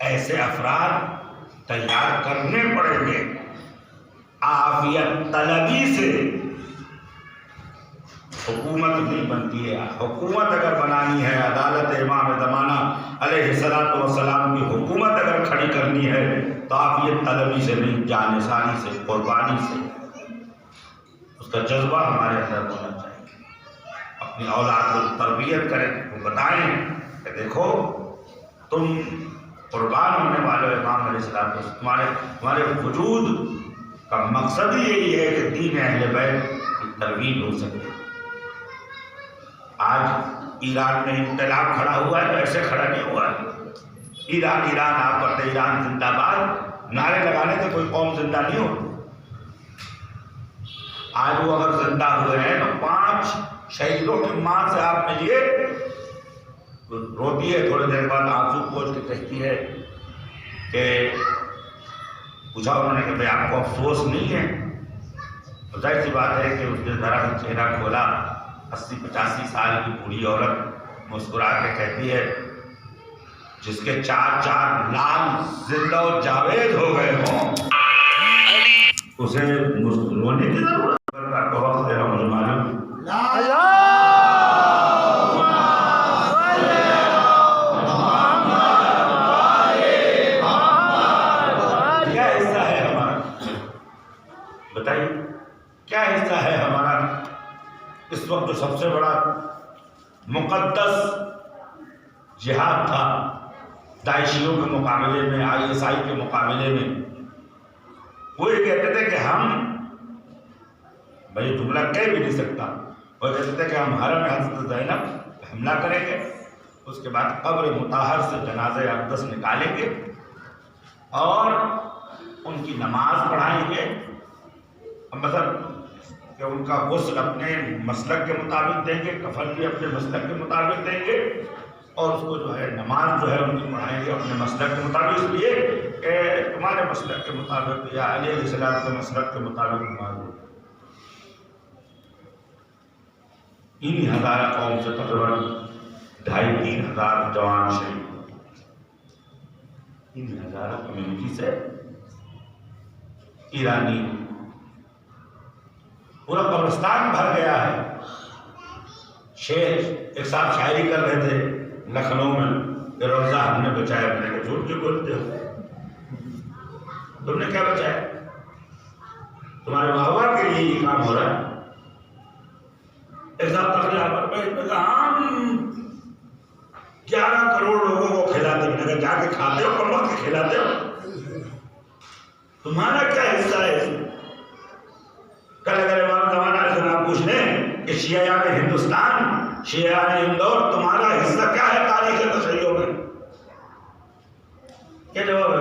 ایسے افراد تیار کرنے پڑیں گے. عافیت طلبی سے حکومت نہیں بنتی ہے. حکومت اگر بنانی ہے، عدالت امام زمانہ علیہ السلام کی حکومت اگر کھڑی کرنی ہے تو عافیت طلبی سے نہیں، جانثاری سے، قربانی سے. اس کا جذبہ ہمارے اندر ہونا چاہیے. اپنی اولاد کو تربیت کریں، وہ بتائیں کہ دیکھو تم قربان ہونے والے امام علیہ السلام کو، تمہارے وجود کا مقصد ہی یہی ہے کہ دین اہل بیت کی ترویج ہو سکے. آج ایران میں انقلاب کھڑا ہوا ہے، ایسے کھڑا نہیں ہوا ہے. ایران آپ کرتے ایران زندہ باد نعرے لگانے سے کوئی قوم زندہ نہیں ہو. آج وہ اگر زندہ ہوئے ہیں تو 5 شہیدوں کی ماں سے آپ ملیے، روتی ہے، تھوڑی دیر بعد آنسو پوچھ کے کہتی ہے کہ پوچھا انہوں نے کہ بھائی آپ کو افسوس نہیں ہے؟ تو ظاہر سی بات ہے کہ اس نے ذرا سا چہرہ کھولا. 80-85 سال کی بوڑھی عورت مسکرا کے کہتی ہے جس کے 4 لال زندہ و جاوید ہو گئے ہوں اسے رونے کی ضرورت ہے. وقت دے رہا ہوں، مجھے معلوم بتائیے کیا حصہ ہے ہمارا اس وقت جو سب سے بڑا مقدس جہاد تھا داعشیوں کے مقابلے میں، ISI کے مقابلے میں. وہ یہ کہتے تھے کہ ہم، بھائی جملہ کہہ بھی نہیں سکتا، وہ کہتے تھے کہ ہم حرم حضرت زینب حملہ کریں گے، اس کے بعد قبر مطہر سے جنازہ اقدس نکالیں گے اور ان کی نماز پڑھائیں گے. مطلب کہ ان کا غسل اپنے مسلک کے مطابق دیں گے، کفن بھی اپنے مسلک کے مطابق دیں گے، اور اس کو جو ہے نماز جو ہے ان کی پڑھائیں گے اپنے مسلک کے مطابق. اس لیے کہ تمہارے مسلک کے مطابق یا علیہ السلام کے مسلک کے مطابق نماز ہو. انہی ہزارہ قوم سے تقریباً 2,500-3 ہزار جوان شہید، 3,000 کمیونٹی سے ایرانی، پورا قبرستان بھر گیا ہے۔ شیر ایک صاحب شاعری کر رہے تھے لکھنؤ میں کہ روزہ ہم نے بچایا، میں نے کہا جھوٹ کیوں بولتے ہو، تم نے کیا بچایا؟ تمہارے واہ کے لیے یہ کام ہو رہا ہے۔ ایک صاحب تقریر پر بیٹھ میں کہا ہم 11 کروڑ لوگوں کو کھلاتے، میں نے کہا جا کے کھاتے ہو، کم وقت کے کھلاتے ہو، تمہارا کیا حصہ ہے اس میں؟ کل اگر امام زمانہ سے نام پوچھ لیں کہ شیعیان ہندوستان، شیعیان اندور، تمہارا حصہ کیا ہے تاریخ تشیع میں، کیا جواب ہے؟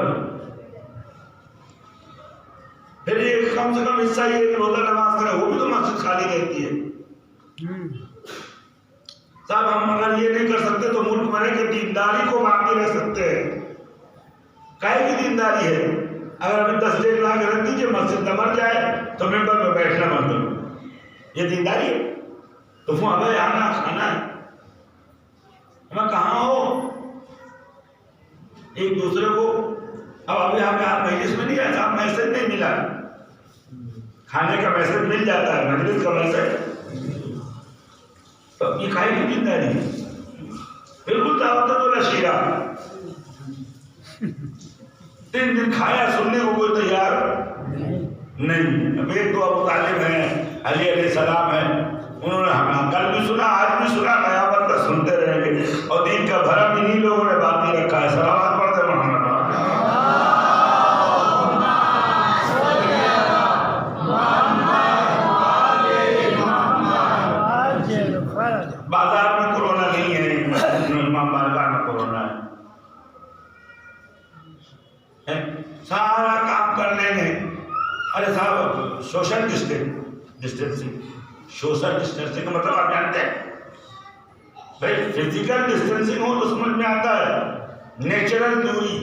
پھر یہ کم سے کم حصہ یہ کہ روزہ نماز کرے، وہ بھی تو مسجد خالی رہتی ہے۔ صاحب ہم اگر یہ نہیں کر سکتے تو ملک میں کہ دینداری کو باقی رہ سکتے ہیں، کائے کی دینداری ہے؟ اگر ہمیں 10 ڈیڑھ لاکھ رکھ دیجیے، مسجد نہ مر جائے تو ممبر میں بیٹھنا بند کرو، یہ دینداری ہے؟ تو وہ ہمیں آنا کھانا ہے، ہمیں کہاں ہو ایک دوسرے کو۔ اب ابھی ہمیں آپ مجلس میں نہیں آئے، صاحب میسج نہیں ملا، کھانے کا میسج مل جاتا ہے، مجلس کا میسج، تو یہ کھائی کی دینداری ہے؟ بالکل دعوت تو شیرہ 3 دن کھایا، سننے کو کوئی تیار نہیں۔ اب ایک تو ابو طالب ہیں، علی علیہ السلام ہیں، انہوں نے ہمیں کل بھی سنا، آج بھی سنا، قیامت تک سنتے رہیں گے، اور دین کا بھرم انہی لوگوں نے باقی رکھا ہے۔ صلوات پڑھتے محمد۔ بازار میں کورونا نہیں ہے، امام بارگاہ میں کورونا ہے، سارا کام کر لیں گے۔ ارے صاحب سوشل ڈسٹینسنگ، سوشل ڈسٹینسنگ کا مطلب آپ جانتے ہیں بھائی، فزیکل ڈسٹینسنگ ہو تو سمجھ میں آتا ہے، نیچرل دوری،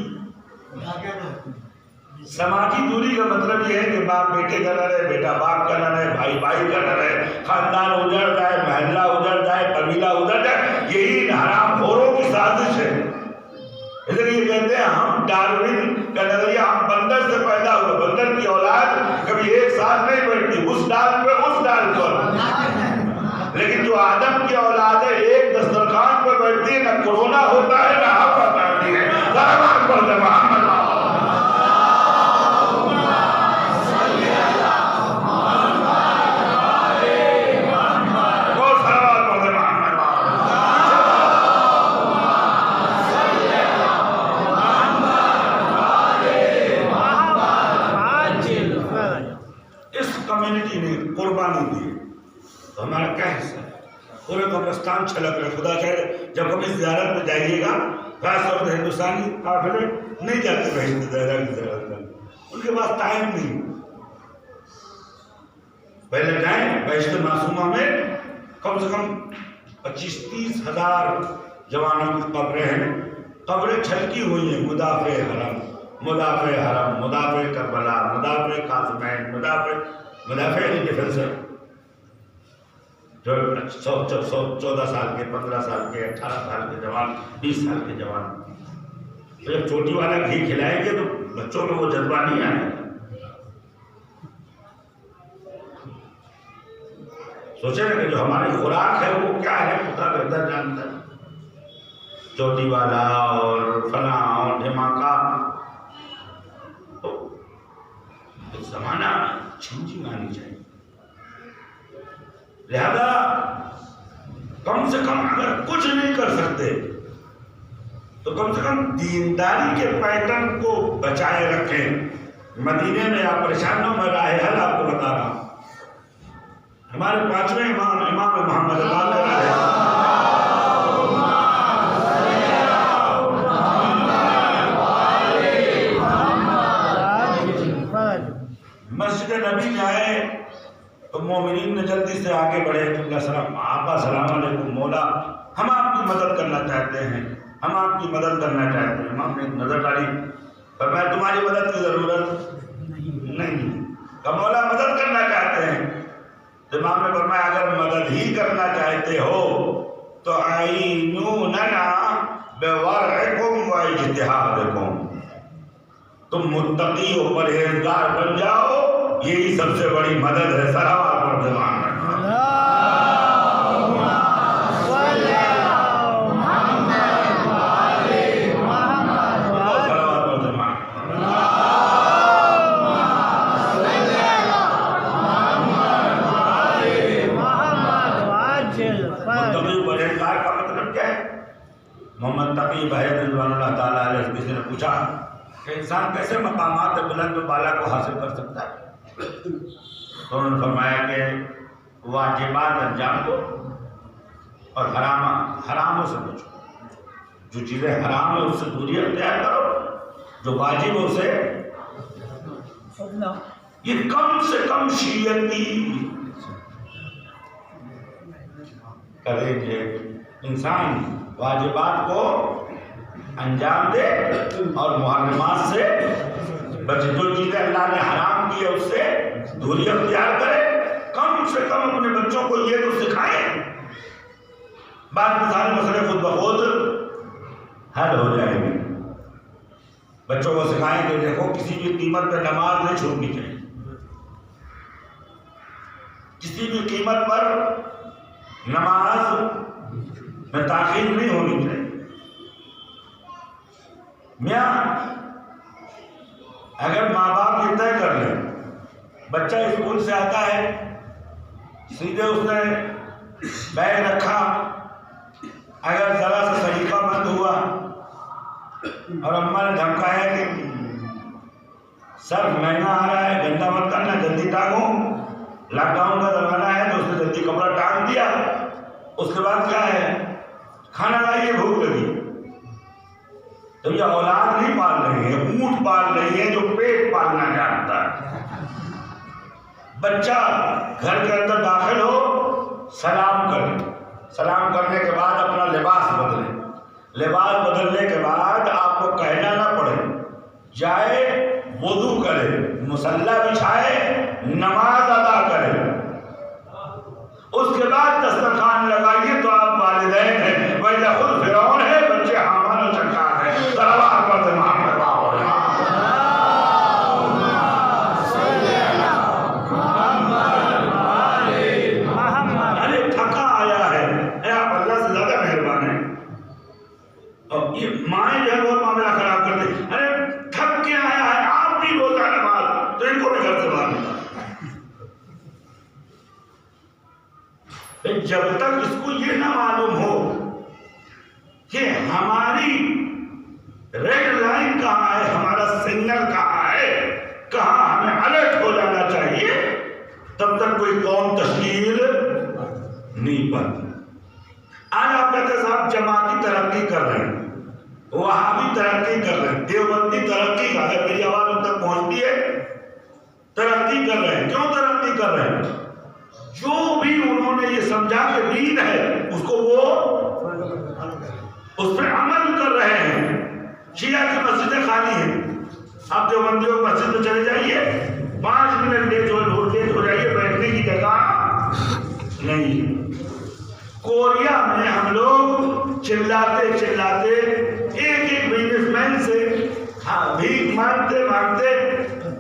سماجی دوری کا مطلب یہ ہے کہ باپ بیٹے کا نہ رہے، بیٹا باپ کا نہ رہے، بھائی بھائی کا نہ رہے، خاندان اجڑ جائے، محلہ اجڑ جائے، قبیلہ اجڑ جائے، یہی حرام خوروں کی سازش ہے۔ اس لیے یہ کہتے ہیں ہم ڈارون کا نظریہ، ہم بندر سے پیدا ہوئے، بندر کی اولاد کبھی ایک ساتھ نہیں بیٹھتی، اس ڈال پہ اس ڈال پر، لیکن جو آدم کی اولاد ہے ایک دسترخوان پہ بیٹھتی ہے، نہ کورونا ہوتا ہے نہ آفت آتی ہے۔ صلوات پڑھتے محمد۔ کمیونٹی نے قربانی دی تو ہمارا کیا حصہ ہے؟ پورے قبرستان چھلک رہے۔ خدا خیر جب ہم اس زیارت میں جائیے گا، خاص طور پر ہندوستانی قافلے نہیں جاتے بہشت زہرا کی زیارت میں، ان کے پاس ٹائم نہیں، پہلے جائیں بہشت معصومہ میں کم سے کم 25-30 ہزار جوانوں کی قبریں ہیں، قبریں چھلکی ہوئی ہیں، مدافع حرم، مدافع حرم، مدافع کربلا، مدافع قاسمین، مدافع ڈیفینسر، جو 14 سال کے، 15 سال کے، 18 سال کے جوان، 20 سال کے جوان، جب چوٹی والا گھی کھلائیں گے تو بچوں میں وہ جذبہ نہیں آئے گا۔ سوچیں نا کہ جو ہماری خوراک ہے وہ کیا ہے، خدا بہتر جانتا ہے، چوٹی والا اور فلاں اور دھماکہ، تو زمانہ چینجنگ آنی چاہیے۔ لہذا کم سے کم اگر کچھ نہیں کر سکتے تو کم سے کم دینداری کے پیٹرن کو بچائے رکھیں۔ مدینے میں آپ پریشان ہو، میں راہ حل آپ کو بتا رہا ہوں۔ ہمارے 5ویں امام محمد مسجد نبی جائے تو مومنین نے جلدی سے آگے بڑھے تو اللہ سلام، آقا سلام علیکم، مولا ہم آپ کی مدد کرنا چاہتے ہیں، ہم آپ کی مدد کرنا چاہتے ہیں۔ امام نے نظر ڈالی، فرمایا تمہاری مدد کی ضرورت نہیں، کہ مولا مدد کرنا چاہتے ہیں۔ امام نے فرمایا اگر مدد ہی کرنا چاہتے ہو تعینوننا بورعکم و اجتہادکم، تم متقی و پرہیزگار بن جاؤ، یہی سب سے بڑی مدد ہے. صلوات پر دمان رکھنا. محمد تقی بحیر رضوان اللہ تعالیٰ علیہ کسی نے پوچھا کہ انسان کیسے مقامات بلند و بالا کو حاصل کر سکتا ہے؟ تو انہوں نے فرمایا کہ واجبات انجام دو اور حراموں سے بچو. جو چیزیں حرام ہیں اس سے دوری اختیار کرو، جو واجب ہے اسے یہ کم سے کم شریعتی کرے کہ انسان واجبات کو انجام دے اور محرمات سے بچے. جو چیزیں اللہ نے حرام کی ہے اس سے دوری اختیار کرے. کم سے کم اپنے بچوں کو یہ تو سکھائیں. بعد میں سارے مسئلے خود بخود حل ہو جائیں گے. بچوں کو سکھائیں کہ دیکھو کسی بھی قیمت پہ نماز نہیں چھوڑنی چاہیے، کسی بھی قیمت پر نماز میں تاخیر نہیں ہونی چاہیے. میاں اگر ماں باپ یہ طے کر لیں بچہ اسکول سے آتا ہے سیدھے اس نے بیگ رکھا، اگر ذرا سا طریقہ بند ہوا اور اماں نے دھمکایا کہ سر مہنگا آ رہا ہے گندا مت کرنا جلدی ٹانگو، لاک ڈاؤن کا زمانہ ہے تو اس نے جلدی کپڑا ٹانگ دیا. اس کے بعد کیا ہے؟ کھانا لائیے بھوک لگی. تو یہ اولاد نہیں پال رہی ہے، اونٹ پال رہی ہے جو پیٹ پالنا جانتا ہے. بچہ گھر کے اندر داخل ہو سلام کرے، سلام کرنے کے بعد اپنا لباس بدلے. لباس بدلنے کے بعد آپ کو کہنا نہ پڑے، جائے وضو کرے، مصلی بچھائے، نماز ادا کرے. اس کے بعد دسترخوان لگائیے تو آپ والدین ہیں، ویسے خود فرعون ہے، بچے حامان و چکار ہیں. صلوات پر محمد ارے تھکا آیا ہے، آپ اللہ سے زیادہ مہربان ہیں. اور یہ مائیں جو ہے بہت معاملہ خراب کرتے ہیں. ارے تھک کے آیا ہے، آپ بھی روزہ نماز، تو ان کو بھی گھر سے باہر نکال. جب تک اس کو یہ نہ معلوم ہو کہ ہماری ریڈ لائن کہاں ہے، ہمارا سگنل کہاں ہے، کہاں ہمیں الرٹ ہو جانا چاہیے، تب تک کوئی قوم تشکیل نہیں پاتی. آج آپ کہتے ہیں صاحب جماعتی ترقی کر رہے ہیں، وہابی ترقی کر رہے ہیں، دیوبندی ترقی کر رہے ہیں. میری آواز ان تک پہنچتی ہے؟ ترقی کر رہے ہیں. کیوں ترقی کر رہے ہیں؟ جو بھی انہوں نے یہ سمجھا کہ دین ہے اس کو وہ اس پہ عمل کر رہے ہیں. شیعہ کی مسجدیں خالی ہیں، آپ دیوبندیوں مسجد میں چلے جائیے، 5 منٹ لیٹ ہو جائیے، بیٹھنے کی جگہ نہیں. کوریا میں ہم لوگ چلاتے ایک بزنس مین سے بھیک مانگتے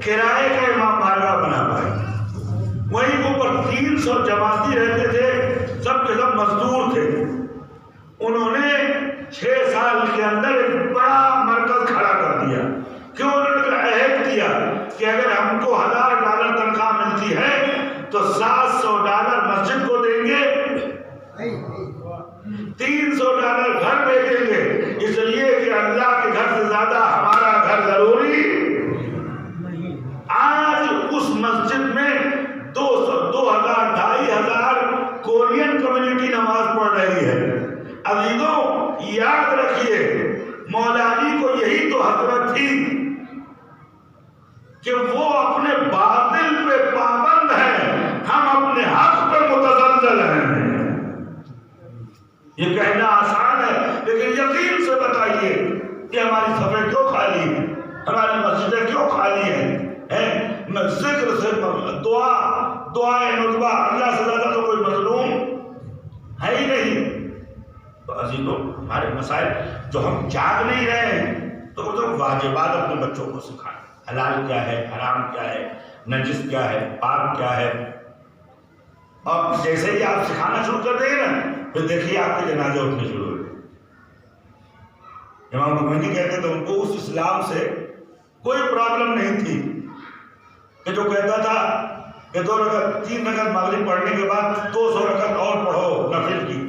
کرائے کا امام بارگاہ بنا پائے. وہیں اوپر 300 جماعتی رہتے تھے، سب کے سب مزدور تھے. انہوں نے 6 سال کے اندر ایک بڑا مرکز کھڑا کر دیا. کیوں؟ انہوں نے عہد کیا کہ اگر ہم کو $1000 تنخواہ ملتی ہے تو $700 مسجد کو دیں گے، $300 گھر بھیجیں گے، اس لیے کہ اللہ کے گھر سے زیادہ ہمارا گھر ضروری. آج اس مسجد میں 2000 2500 کورین کمیونٹی نماز پڑھ رہی ہے. عزیزوں یاد رکھیے مولا علی کو یہی تو حسرت تھی کہ وہ اپنے باطل پہ پابند ہیں، ہم اپنے حق پہ متزلزل ہیں. یہ کہنا آسان ہے لیکن یقین سے بتائیے کہ ہماری صفیں کیوں خالی ہیں، ہماری مسجدیں کیوں خالی ہیں. ذکر سے دعائے نطبہ، اللہ سے زیادہ تو کوئی مظلوم ہے ہی نہیں. عزیزوں ہمارے مسائل جو ہم جاگ نہیں رہے ہیں تو واجبات اپنے بچوں کو سکھائیں، حلال کیا ہے، حرام کیا ہے، نجس کیا ہے، پاک کیا ہے. اور جیسے ہی آپ سکھانا شروع کر دیں گے نا پھر دیکھیے آپ کے جنازے اٹھنے شروع ہو گئے. امام خمینی کہتے تھے ان کو اس اسلام سے کوئی پرابلم نہیں تھی کہ جو کہتا تھا کہ 3 رکعت مغرب پڑھنے کے بعد 200 رکعت اور پڑھو نفل کی.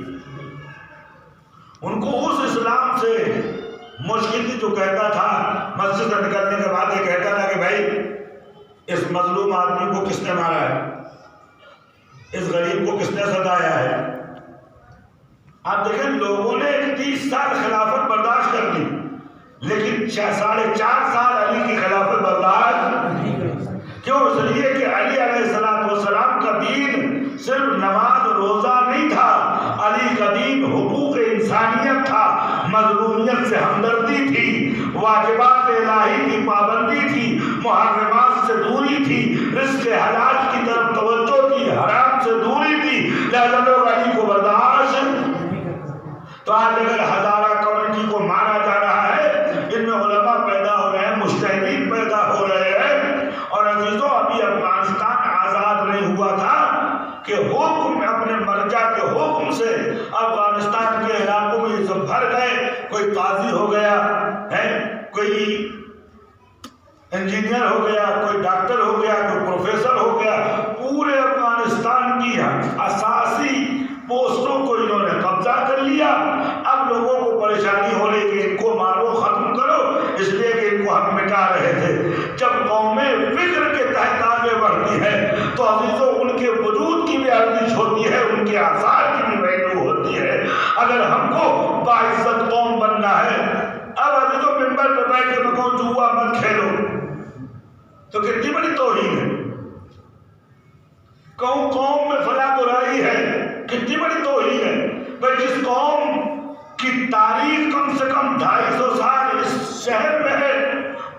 ان کو اس اسلام سے مشکل تھی جو کہتا تھا مسجد سے نکلنے کے بعد یہ کہتا تھا کہ بھائی اس مظلوم آدمی کو کس نے مارا ہے، اس غریب کو کس نے ستایا ہے. آپ دیکھیں لوگوں نے 30 سال خلافت برداشت کر لی لیکن 4.5 سال علی کی خلافت برداشت کیوں؟ اس لیے کہ علی علیہ السلام کا دین صرف نماز روزہ نہیں تھا، علی کا دین حقوق انسانیت تھا، مظلومیت سے ہمدردی تھی، واجبات الہی کی پابندی تھی، محرمات سے دوری تھی، رزق حلال کی طرف توجہ تھی، حرام سے دوری تھی. لہذا لوگ علی کو برداشت. تو آج اگر ہزارہ کمیونٹی کو مانا جا رہا ہے، ان میں علماء پیدا ہو رہے ہیں، مجتہدین پیدا ہو رہے ہیں. اور عزیزوں ابھی افغانستان آزاد نہیں ہوا تھا کہ حکم اپنے مرجع کے حکم سے افغانستان کے علاقوں میں یہ سب بھر گئے. کوئی قاضی ہو گیا ہے، کوئی انجینئر ہو گیا، کوئی ڈاکٹر ہو گیا، کوئی پروفیسر ہو گیا. پورے افغانستان کی اساسی پوسٹوں کو انہوں نے قبضہ کر لیا. اب لوگوں کو پریشانی ہو رہی کہ ان کو مارو، ختم کرو، اس لیے کہ ان کو ہم مٹا رہے تھے. جب قومیں فکر کے تحت آگے بڑھتی ہے تو عزیزوں ان کے وجود کی بھی ارزش ہوتی ہے، ان کے آثار کی بھی ویلیو ہوتی ہے. اگر ہم کو باعزت قوم بننا ہے، اب عزیزوں ممبر پہ بیٹھ کے بکو جوا مت کھیلو تو کتنی بڑی توہین ہے. قوم میں فلاں برائی ہے، کتنی بڑی توہین ہے. بھائی جس قوم کی تاریخ کم سے کم 250 سال اس شہر میں ہے،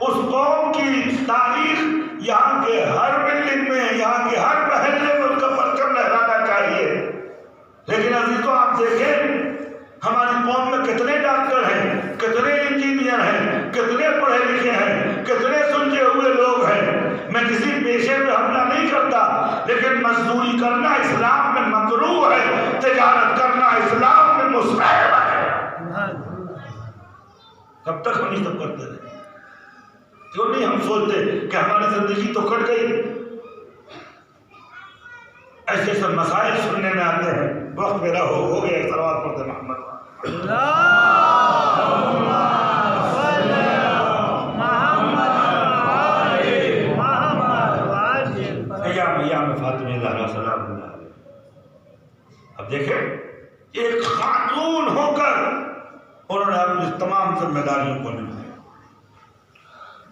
اس قوم کی تاریخ یہاں کے ہر بلڈنگ میں، یہاں کے ہر محلے میں ان کا پرچم لہرانا چاہیے. لیکن عزیزوں آپ دیکھیں ہماری قوم میں کتنے ڈاکٹر ہیں، کتنے انجینئر ہیں، کتنے پڑھے لکھے ہیں، کتنے سلجھے ہوئے لوگ ہیں. میں کسی پیشے پہ حملہ نہیں کرتا لیکن مزدوری کرنا اسلام میں مکروہ ہے، تجارت کرنا اسلام میں مستحب ہے. کب تک ہم یہ سب کرتے رہے؟ کیوں نہیں ہم سوچتے کہ ہماری زندگی تو کٹ گئی. ایسے ایسے مسائل سننے میں آتے ہیں. وقت میرا ہو گیا. صلوات پڑھتے محمد ایام فاطمہ زہرا سلام اللہ علیہ. اب دیکھیں ایک خاتون ہو کر انہوں نے اپنی تمام ذمہ داریوں کو نبھایا.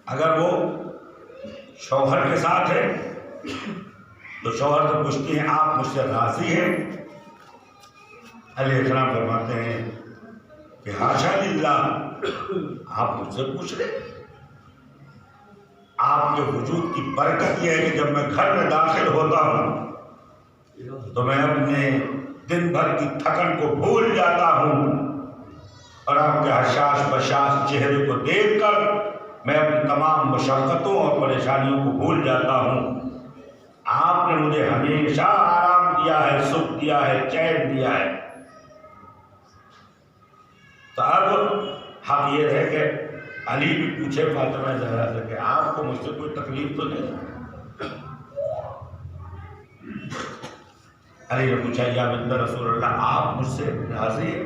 اگر وہ شوہر کے ساتھ ہے تو شوہر سے پوچھتی ہیں آپ مجھ سے راضی ہیں؟ علیہ السلام فرماتے ہیں کہ حاشا للہ، آپ مجھ سے پوچھ رہے. آپ کے وجود کی برکت یہ ہے کہ جب میں گھر میں داخل ہوتا ہوں تو میں اپنے دن بھر کی تھکن کو بھول جاتا ہوں اور آپ کے حشاش بشاش چہرے کو دیکھ کر میں اپنی تمام مشقتوں اور پریشانیوں کو بھول جاتا ہوں. آپ نے مجھے ہمیشہ آرام دیا ہے، سکھ دیا ہے، چین دیا ہے. تو اب حق یہ ہے کہ علی بھی پوچھے فاطمہ زہرا سے کہ آپ کو مجھ سے کوئی تکلیف تو نہیں؟ علی نے پوچھا یا بنت رسول اللہ آپ مجھ سے راضی ہیں؟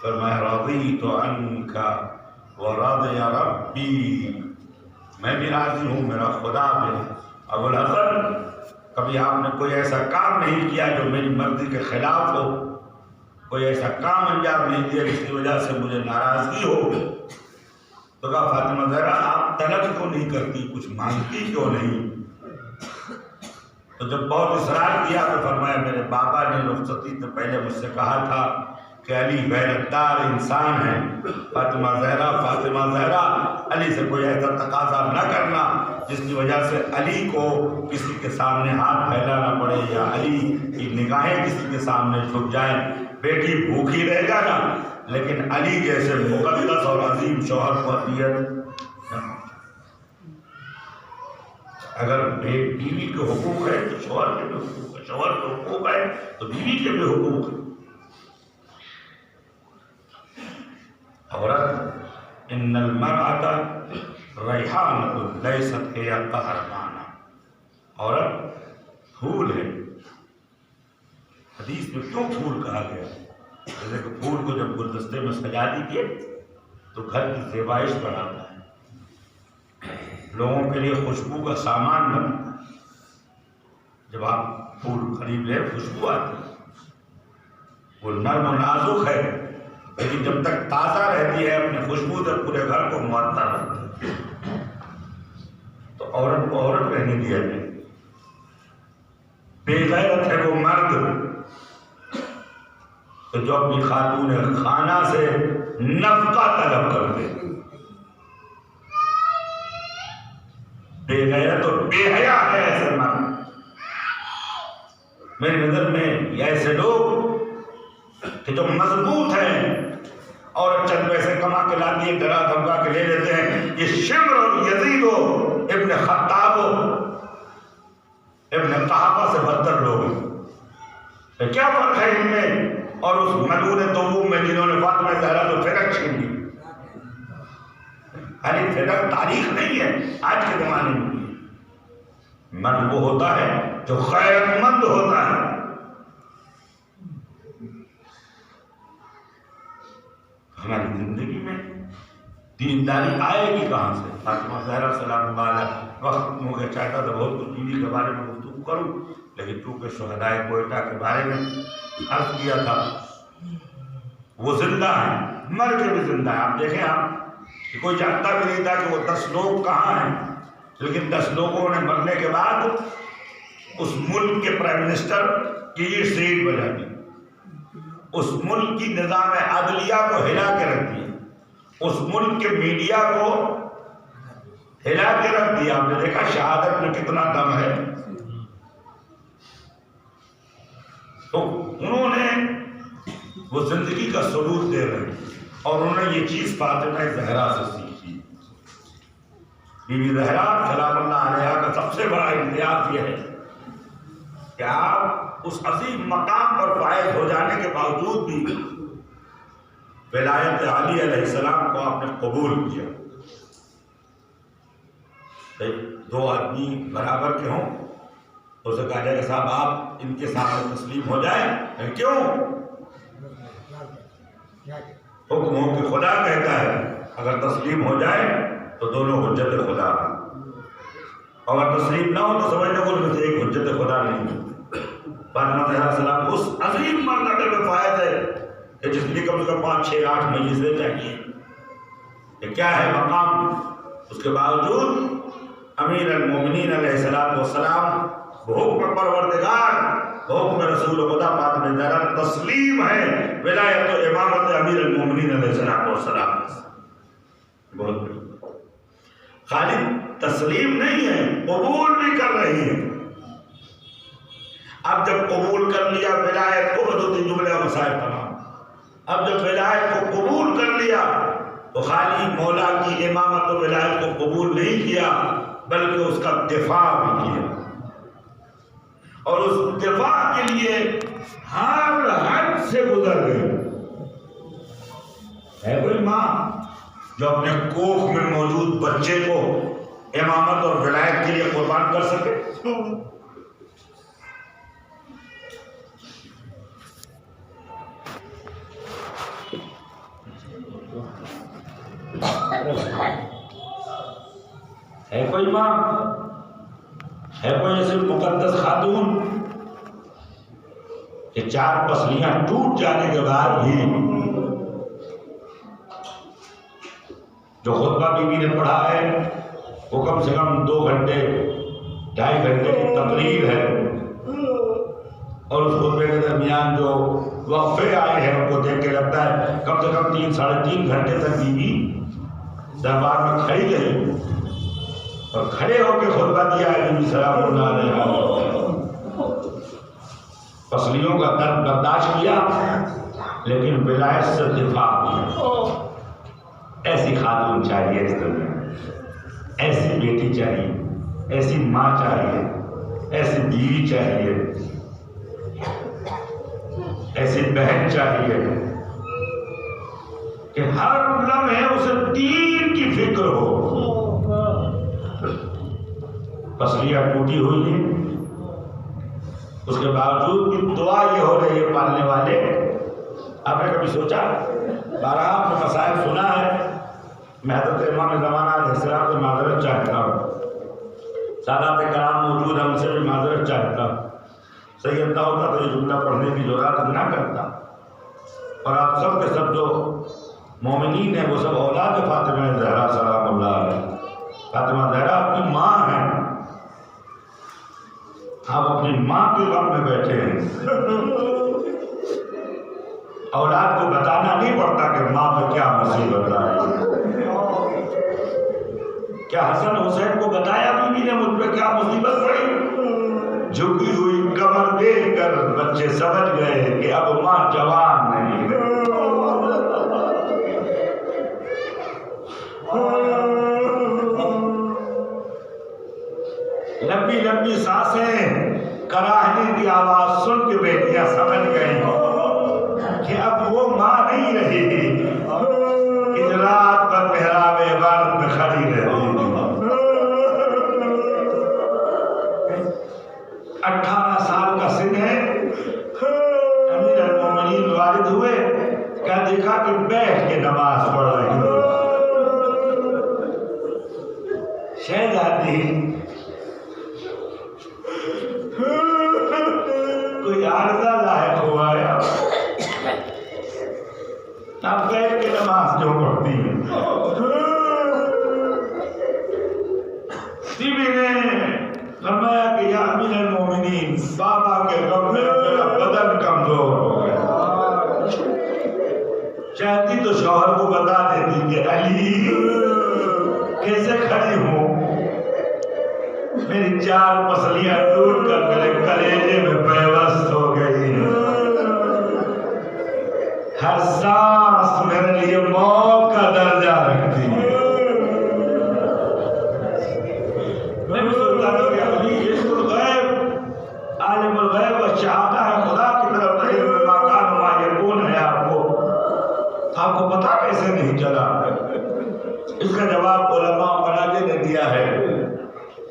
فرمایا رضیت عنک ورضی ربی، میں بھی راضی ہوں، میرا خدا بھی. ابوالحسن کبھی آپ نے کوئی ایسا کام نہیں کیا جو میری مرضی کے خلاف ہو، کوئی ایسا کام انجام نہیں دیا جس کی وجہ سے مجھے ناراضگی ہو. تو کہا فاطمہ زہرا آپ طلب کیوں نہیں کرتی، کچھ مانگتی کیوں نہیں؟ تو جب بہت اصرار کیا تو فرمایا میرے بابا نے رخصتی سے پہلے مجھ سے کہا تھا کہ علی غیرتدار انسان ہے. فاطمہ زہرا علی سے کوئی ایسا تقاضا نہ کرنا جس کی وجہ سے علی کو کسی کے سامنے ہاتھ پھیلانا پڑے یا علی کی نگاہیں کسی کے سامنے جھک جائیں. بیٹی بھوکی رہ جانا، لیکن علی جیسے مقدس اور عظیم شوہر کو اذیت نہ۔ اگر بیوی کے حقوق ہے تو شوہر کے بھی حقوق ہے، شوہر کے حقوق ہے تو بیوی کے بھی حقوق ہے۔ عورت ان المرأة ریحانۃ لیست ہی قہرمانہ، عورت پھول ہے۔ حدیث میں کیوں پھول کہا گیا؟ جیسے کہ پھول کو جب گلدستے میں سجا دیجیے تو گھر کی زیبائش بڑھاتا ہے، لوگوں کے لیے خوشبو کا سامان بنتا ہے۔ جب آپ پھول خرید لیں خوشبو آتی ہے، وہ نرم و نازک ہے، لیکن جب تک تازہ رہتی ہے اپنی خوشبو سے پورے گھر کو معطر رکھتی ہے۔ تو عورت کو عورت رہنے دیا جائے۔ بے غیرت ہے وہ مرد کہ جو اپنی خاتون خانہ سے نفقہ طلب کرتے، بے غیرت اور بے حیا ہے ایسے مرد۔ میری نظر میں یہ ایسے لوگ کہ جو مضبوط ہیں اور چند پیسے کما کے لاتی ہے، ڈرا دھمکا کے لے لیتے ہیں، یہ شمر اور یزید ہو، ابن خطاب ہو، ابن قحافہ سے بدتر لوگ ہیں۔ کیا فرق ہے ان میں اور اس ملعون دوم میں جنہوں نے فاطمہ زہرا تو فرق چھین لی؟ ارے فرق تاریخ نہیں ہے، آج کے زمانے میں مرد وہ ہوتا ہے جو غیرت مند ہوتا ہے۔ ہماری زندگی میں دینداری آئے گی کہاں سے؟ فاطمہ زہرا سلام اللہ علیہ، وقت مجھے چاہتا تھا بہت کچھ بیوی کے بارے میں گفتگو کروں، لیکن چونکہ شہدائے کوئٹہ کے بارے میں عرض کیا تھا، وہ زندہ ہیں، مر کے بھی زندہ ہیں۔ آپ دیکھیں، آپ کہ کوئی جانتا بھی نہیں تھا کہ وہ 10 لوگ کہاں ہیں، لیکن 10 لوگوں نے مرنے کے بعد اس ملک کے پرائم منسٹر کی سیٹ بجا دی، اس ملک کی نظام عدلیہ کو ہلا کے رکھ دیا، اس ملک کے میڈیا کو ہلا کے رکھ دیا۔ آپ نے دیکھا شہادت میں کتنا دم ہے۔ تو انہوں نے وہ زندگی کا ثبوت دے رہے ہیں، اور انہوں نے یہ چیز فاطمہ زہرا سے سیکھی۔ بی بی زہرا سلام اللہ علیہا کا سب سے بڑا امتیاز یہ ہے کہ آپ اس عظیم مقام پر فائز ہو جانے کے باوجود بھی ولایت علی علیہ السلام کو آپ نے قبول کیا۔ دو آدمی برابر کے ہوں، اسے کہا جائے کہ صاحب آپ ان کے سامنے تسلیم ہو جائیں، کیوں؟ حکم ہو کہ خدا کہتا ہے اگر تسلیم ہو جائے تو دونوں حجت خدا، اگر تسلیم نہ ہو تو سمجھنے کو ان میں سے ایک حجت خدا نہیں۔ فاطمہ زہرا السلام اس عظیم مرتبے میں فائز ہے کہ جس لیے کم سے کم 5 6 8 مجلسیں چاہیے کہ کیا ہے مقام۔ اس کے باوجود امیر المومنین علیہ السلام حکم پروردگار، حکم رسول خدا فاطمہ زہرا تسلیم ہے، ولایت و امامت امیر المومنین علیہ السلام۔ بہت بڑی خالی تسلیم نہیں ہے، قبول بھی کر رہی ہے۔ اب جب قبول کر لیا ولایت کو، بدوتی جملے و مسائل تمام۔ اب جب ولایت کو قبول کر لیا تو خالی مولا کی امامت و ولایت کو قبول نہیں کیا، بلکہ اس کا دفاع بھی کیا، اور اس دفاع کے لیے ہر حد سے گزر گئے۔ ہے کوئی ماں جو اپنے کوکھ میں موجود بچے کو امامت اور ولایت کے لیے قربان کر سکے؟ ہے کوئی ماں، ہے کوئی ایسی مقدس خاتون کہ 4 پسلیاں ٹوٹ جانے کے بعد بھی جو خطبہ بی بی نے پڑھا ہے وہ کم سے کم 2 گھنٹے 2.5 گھنٹے کی تقریر ہے، اور اس خطبے کے درمیان جو وقفے آئے ہیں ان کو دیکھ کے لگتا ہے کم سے کم 3 ساڑھے 3 گھنٹے تک بی بی دربار میں کھڑی رہی اور کھڑے ہو کے خطبہ دیا ہے بی بی سلام اللہ علیہ۔ پسلیوں کا درد برداشت کیا لیکن ولایت سے دفاع کیا. ایسی خاتون چاہیے اس دنیا میں، ایسی بیٹی چاہیے، ایسی ماں چاہیے، ایسی بیوی چاہیے، ایسی بہن چاہیے کہ ہر لمحے اسے دین کی فکر ہو. پسلیاں ٹوٹی ہوئی ہیں، اس کے باوجود بھی دعا یہ ہو رہی ہے پالنے والے. آپ نے کبھی سوچا؟ بارہا آپ نے مسائل سنا ہے. میں حضرت امام زمانہ علیہ السلام سے معذرت چاہتا ہوں، سادات کرام موجود ہیں، ان سے بھی معذرت چاہتا ہوں. سیدنا ہوتا تو یہ جملہ پڑھنے کی ضرورت نہ کرتا. اور آپ سب کے سب جو مومنین ہیں وہ سب اولاد فاطمہ زہرا سلام اللہ علیہ. فاطمہ زہرا اپنی ماں ہیں، آپ اپنی ماں کے غم میں بیٹھے ہیں. اولاد کو بتانا نہیں پڑتا کہ ماں پہ کیا مصیبت آئی. کیا حسن حسین کو بتایا بیوی نے مجھ پہ کیا مصیبت پڑی؟ جھکی ہوئی کمر دیکھ کر بچے سمجھ گئے کہ اب ماں جوان نہیں ہے. لمبی لمبی سانسیں، کراہنے کی آواز سن کے بیٹیاں سمجھ گئیں کہ اب وہ ماں نہیں رہی کہ رات بھر محراب عبادت میں کھڑی رہی. 18 سال کا سن ہے، امیر المومنین والد ہوئے، کیا دیکھا کہ بیٹھ کے نماز پڑھ رہی ہے. شہزادی کوئی عارضہ لاحق ہوا ہے، آپ بیٹھ کے نماز کیوں پڑھتی ہیں؟ بیوی نے فرمایا کہ یا امیر المومنین، بابا کے غم میں میرا بدن کمزور ہو گیا. چاہتی تو شوہر کو بتا دیتی کہ علی کیسے کھڑی ہوں، میری 4 پسلیاں ٹوٹ کر میرے کلیجے میں پیوست ہو گئی، ہر سانس میرے لیے موت کا درجہ رکھتی ہے. میں بھی سوچتا تھا کہ علی علم الغیب، عالم الغیب و شہادہ ہے، خدا کی طرف علم ما کان و ما یکون ہے. آپ کو پتہ کیسے نہیں چلا؟ اس کا جواب علماء مناجے نے دیا ہے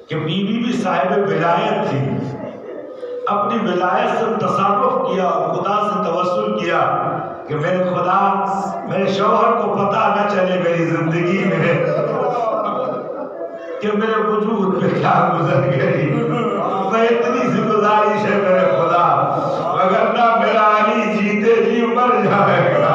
کہ بیوی بھی صاحب ولایت تھی، اپنی ولایت سے تصرف کیا اور خدا سے توسل کیا کہ میرے خدا، میرے شوہر کو پتہ نہ چلے میری زندگی میں کہ میرے وجود پہ کیا گزر گئی. میں اتنی سی گزارش ہے میرے خدا، وگرنہ میرا علی جیتے جی مر جائے گا.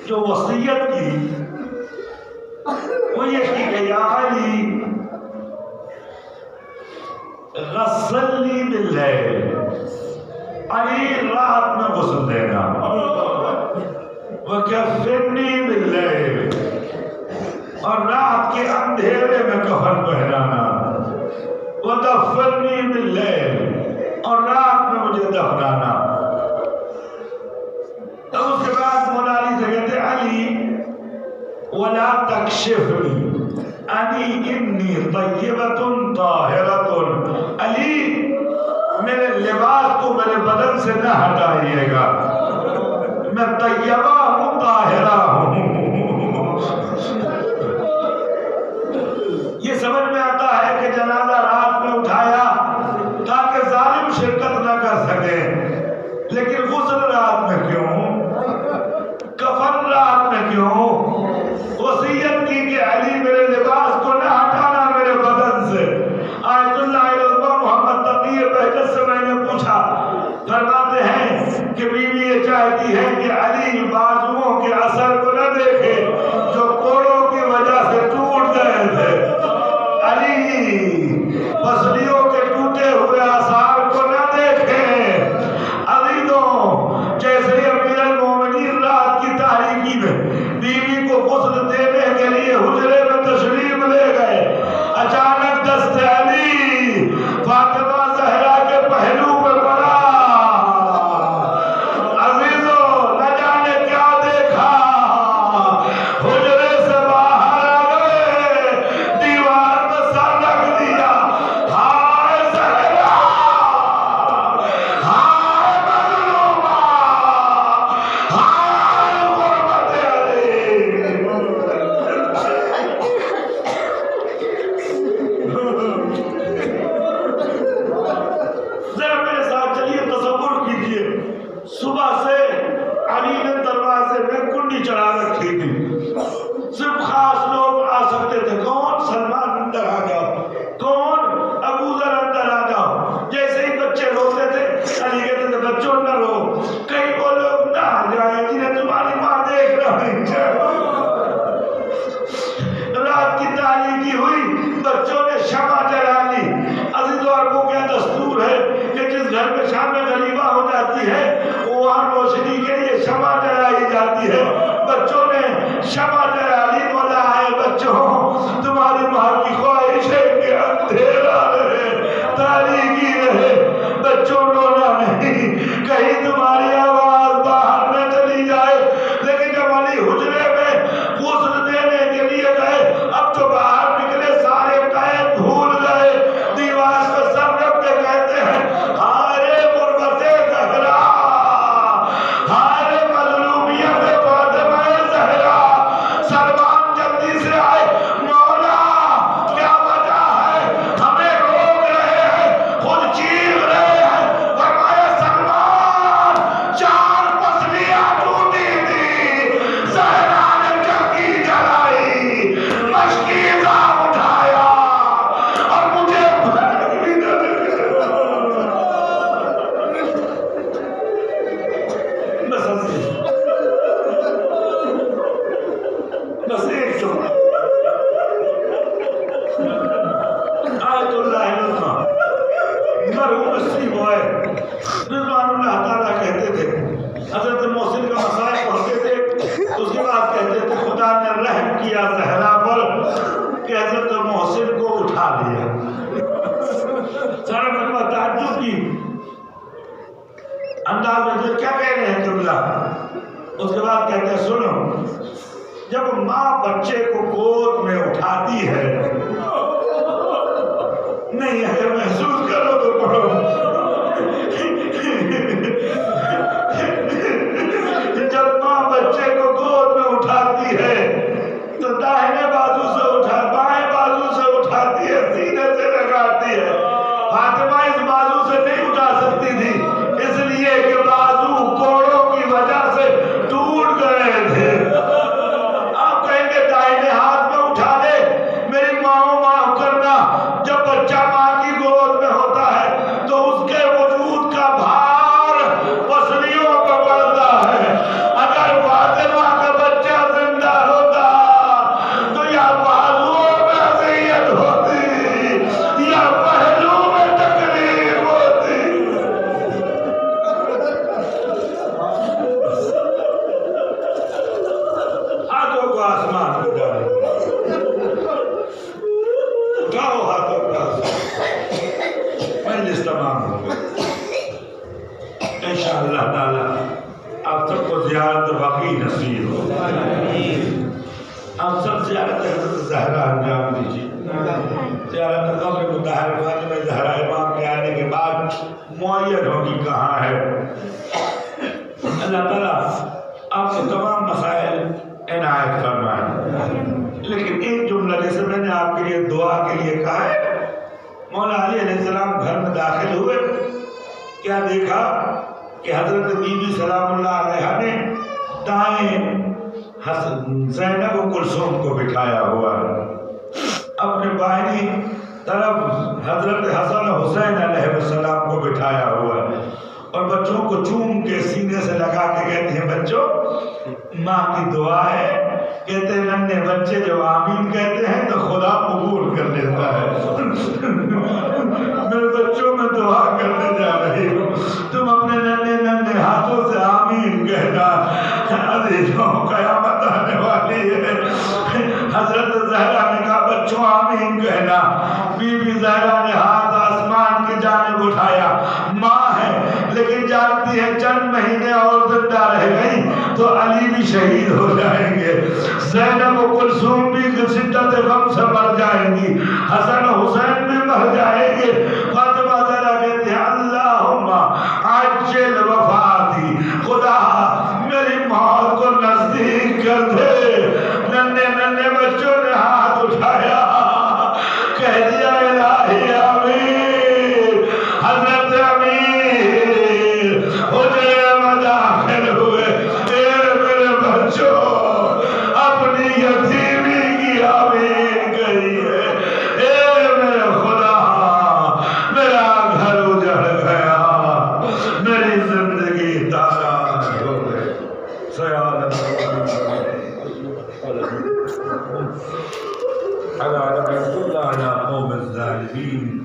جو وصیت کی وہ یہ کی کہ یا علی غسلنی باللیل، علی رات میں غسل دینا، وکفنی باللیل، اور رات کے اندھیرے میں کفن پہنانا، ودفنی باللیل، اور رات میں مجھے دفنانا. تو اس کے بعد مولا علی سے کہتے علی ولا تکشفنی انی انی طیبۃ طاہرۃ، علی میرے لباس کو میرے بدن سے نہ ہٹائیے گا، میں طیبہ ہوں، طاہرہ ہوں. یہ سمجھ میں آتا ہے کہ جنازہ رات میں اٹھایا تاکہ ظالم شرکت نہ کر سکے، لیکن غسل رات میں کیوں، کفن رات میں کیوں؟ وصیت کی کہ علی میرے لباس کو نہ ہٹانا میرے بدن سے. آیت اللہ علماء محمد تقی بہجت سے میں نے پوچھا، فرماتے ہیں کہ بیوی یہ چاہتی ہے کہ علی بازوؤں کے اثر کو نہ دیکھے جو کوڑوں کی وجہ سے ٹوٹ گئے تھے، علی پسلیوں کے ٹوٹے ہوئے آثار کو نہ دیکھے. عزیزوں، جیسے امیر المومنین رات کی تاریکی میں بیوی کو غسل دینے کے لیے حجرے میں تشریف بچوں نہ رو، کہیں وہ لوگ نہ آ جائیں جنہیں تمہاری ماں دیکھ رہی ہے۔ رات کی تاریکی ہوئی، بچوں نے شمع جلا لی۔ عزیز و اربوں کا دستور ہے کہ جس گھر میں شام غریبہ ہو جاتی ہے وہاں روشنی کے لیے شمع جلائی جاتی ہے۔ بچوں نے شمع جلا لی۔ مولا آئے بچوں، تمہاری ماں کی خواہش ہے کہ اندھیرا رہے، تاریکی رہے، بچوں رونا نہیں، کہیں تمہاری آواز باہر نہ چلی جائے۔ لیکن جب علی حجرے میں غسل دینے کے لیے گئے، اب تو باہر نکلے، سارے قید بھول گئے، دیوار پر سر رکھ کے کہتے ہیں ہائے غربت زہرا، ہائے مظلومیت فاطمہ زہرا، سلمان جلدی سے آئے، مولا کیا وجہ ہے، ہمیں روک رہے ہیں، خود چیخ رہے ہیں۔ فرمایا سلمان، 4 پسلیاں ٹوٹی تھی، زہرا نے چکی جلائی، مشکیزہ اٹھایا اور مجھے بس ایک تو آیت اللہ علمہ مرحوم اسی بوائے رضوان اللہ تعالیٰ کہتے تھے، حضرت محسن کا مسائل پڑھتے تھے، اس کے بعد کہتے تھے خدا نے رحم کیا زہرا پر کہ حضرت محسن کو اٹھا لیا۔ سارا مرتبہ تعجب کی انداز میں کیا کہہ رہے ہیں قبلہ؟ اس کے بعد کہتے ہیں سنو، جب ماں بچے کو گود میں اٹھاتی ہے، نہیں اگر محسوس کرو تو پڑھو، جب ماں بچے کو گود میں اٹھاتی ہے تو داہنے بازو سے اٹھا، بائیں بازو سے اٹھاتی ہے، سینے سے لگاتی ہے۔ فاطمہ اس بازو سے نہیں اٹھا سکتی تھی، اس لیے کہ بازو کوڑوں کی وجہ سے ٹوٹ گئے تھے۔ آپ کہیں گے دائیں ہاتھ میں اٹھا لے، میری ماں معاف کرنا، جب بچہ ماں کی گود میں ہوتا ہے تو اس کے وجود کا بھار پسلیوں پر پڑتا ہے۔ اگر فاطمہ کا بچہ زندہ ہوتا تو یا بازوؤں میں اذیت ہوتی یا پہلو میں تکلیف ہوتی۔ ہاتھوں کو آسمان میں ڈالیں، اٹھاؤ ہاتھوں کو آسمان، مجلس تمام ہو گئی۔ انشاءاللہ تعالیٰ آپ سب کو زیارت باقی نصیب ہو۔ آپ سب زیارت حضرت زہرا انجام دیجیے۔ زیارت قبر مطہر فاطمہ زہرا امام کے آنے کے بعد معین ہوگی کہاں ہے۔ اللہ تعالیٰ آپ کو تمام مسائل عنایت فرمائے۔ لیکن ایک جملہ جیسے میں نے آپ کے لیے دعا کے لیے کہا ہے، مولا علی علیہ السلام گھر میں داخل ہوئے، کیا دیکھا کہ حضرت بی بی سلام اللہ علیہ نے دائیں زینب و کلثوم کو بٹھایا ہوا ہے، اپنے بائیں طرف حضرت حسن و حسین علیہ السلام کو بٹھایا ہوا ہے، اور بچوں کو چوم کے سینے سے لگا کے کہتے ہیں بچوں ماں کی دعا ہے۔ کہتے ہیں ننھے بچے جو آمین کہتے ہیں تو خدا قبول کر لیتا ہے۔ میرے بچوں میں دعا کرنے جا رہی ہوں، تم اپنے ننھے ننھے ہاتھوں سے آمین کہنا۔ عزیزوں قیامت آنے والی ہے۔ حضرت زہرا نے کہا بچوں آمین کہنا۔ بی بی زہرا نے ہاتھ آسمان کی جانب اٹھایا، ماں ہے لیکن جانتی ہے چند مہینے اور زندہ رہ گئی تو علی بھی شہید ہو جائیں گے، زینب و کلثوم بھی شدت غم سے مر جائیں گی، حسن و حسین بھی مر جائیں گے۔ فاطمہ زہرا کہتی ہے اللہم عجل وفاتی، خدا میری موت کو نزدیک کر دے۔ ننھے ننھے بچوں نے ہاتھ اٹھایا، کہہ دیا الہی امیر، حضرت امیر حجرے میں داخل ہوئے، اے میرے بچوں اپنی یتیمی کی آمین کہی ہے۔ اے میرے خدا میرا گھر اجڑ گیا، میری سيعلم على قوم الظالمين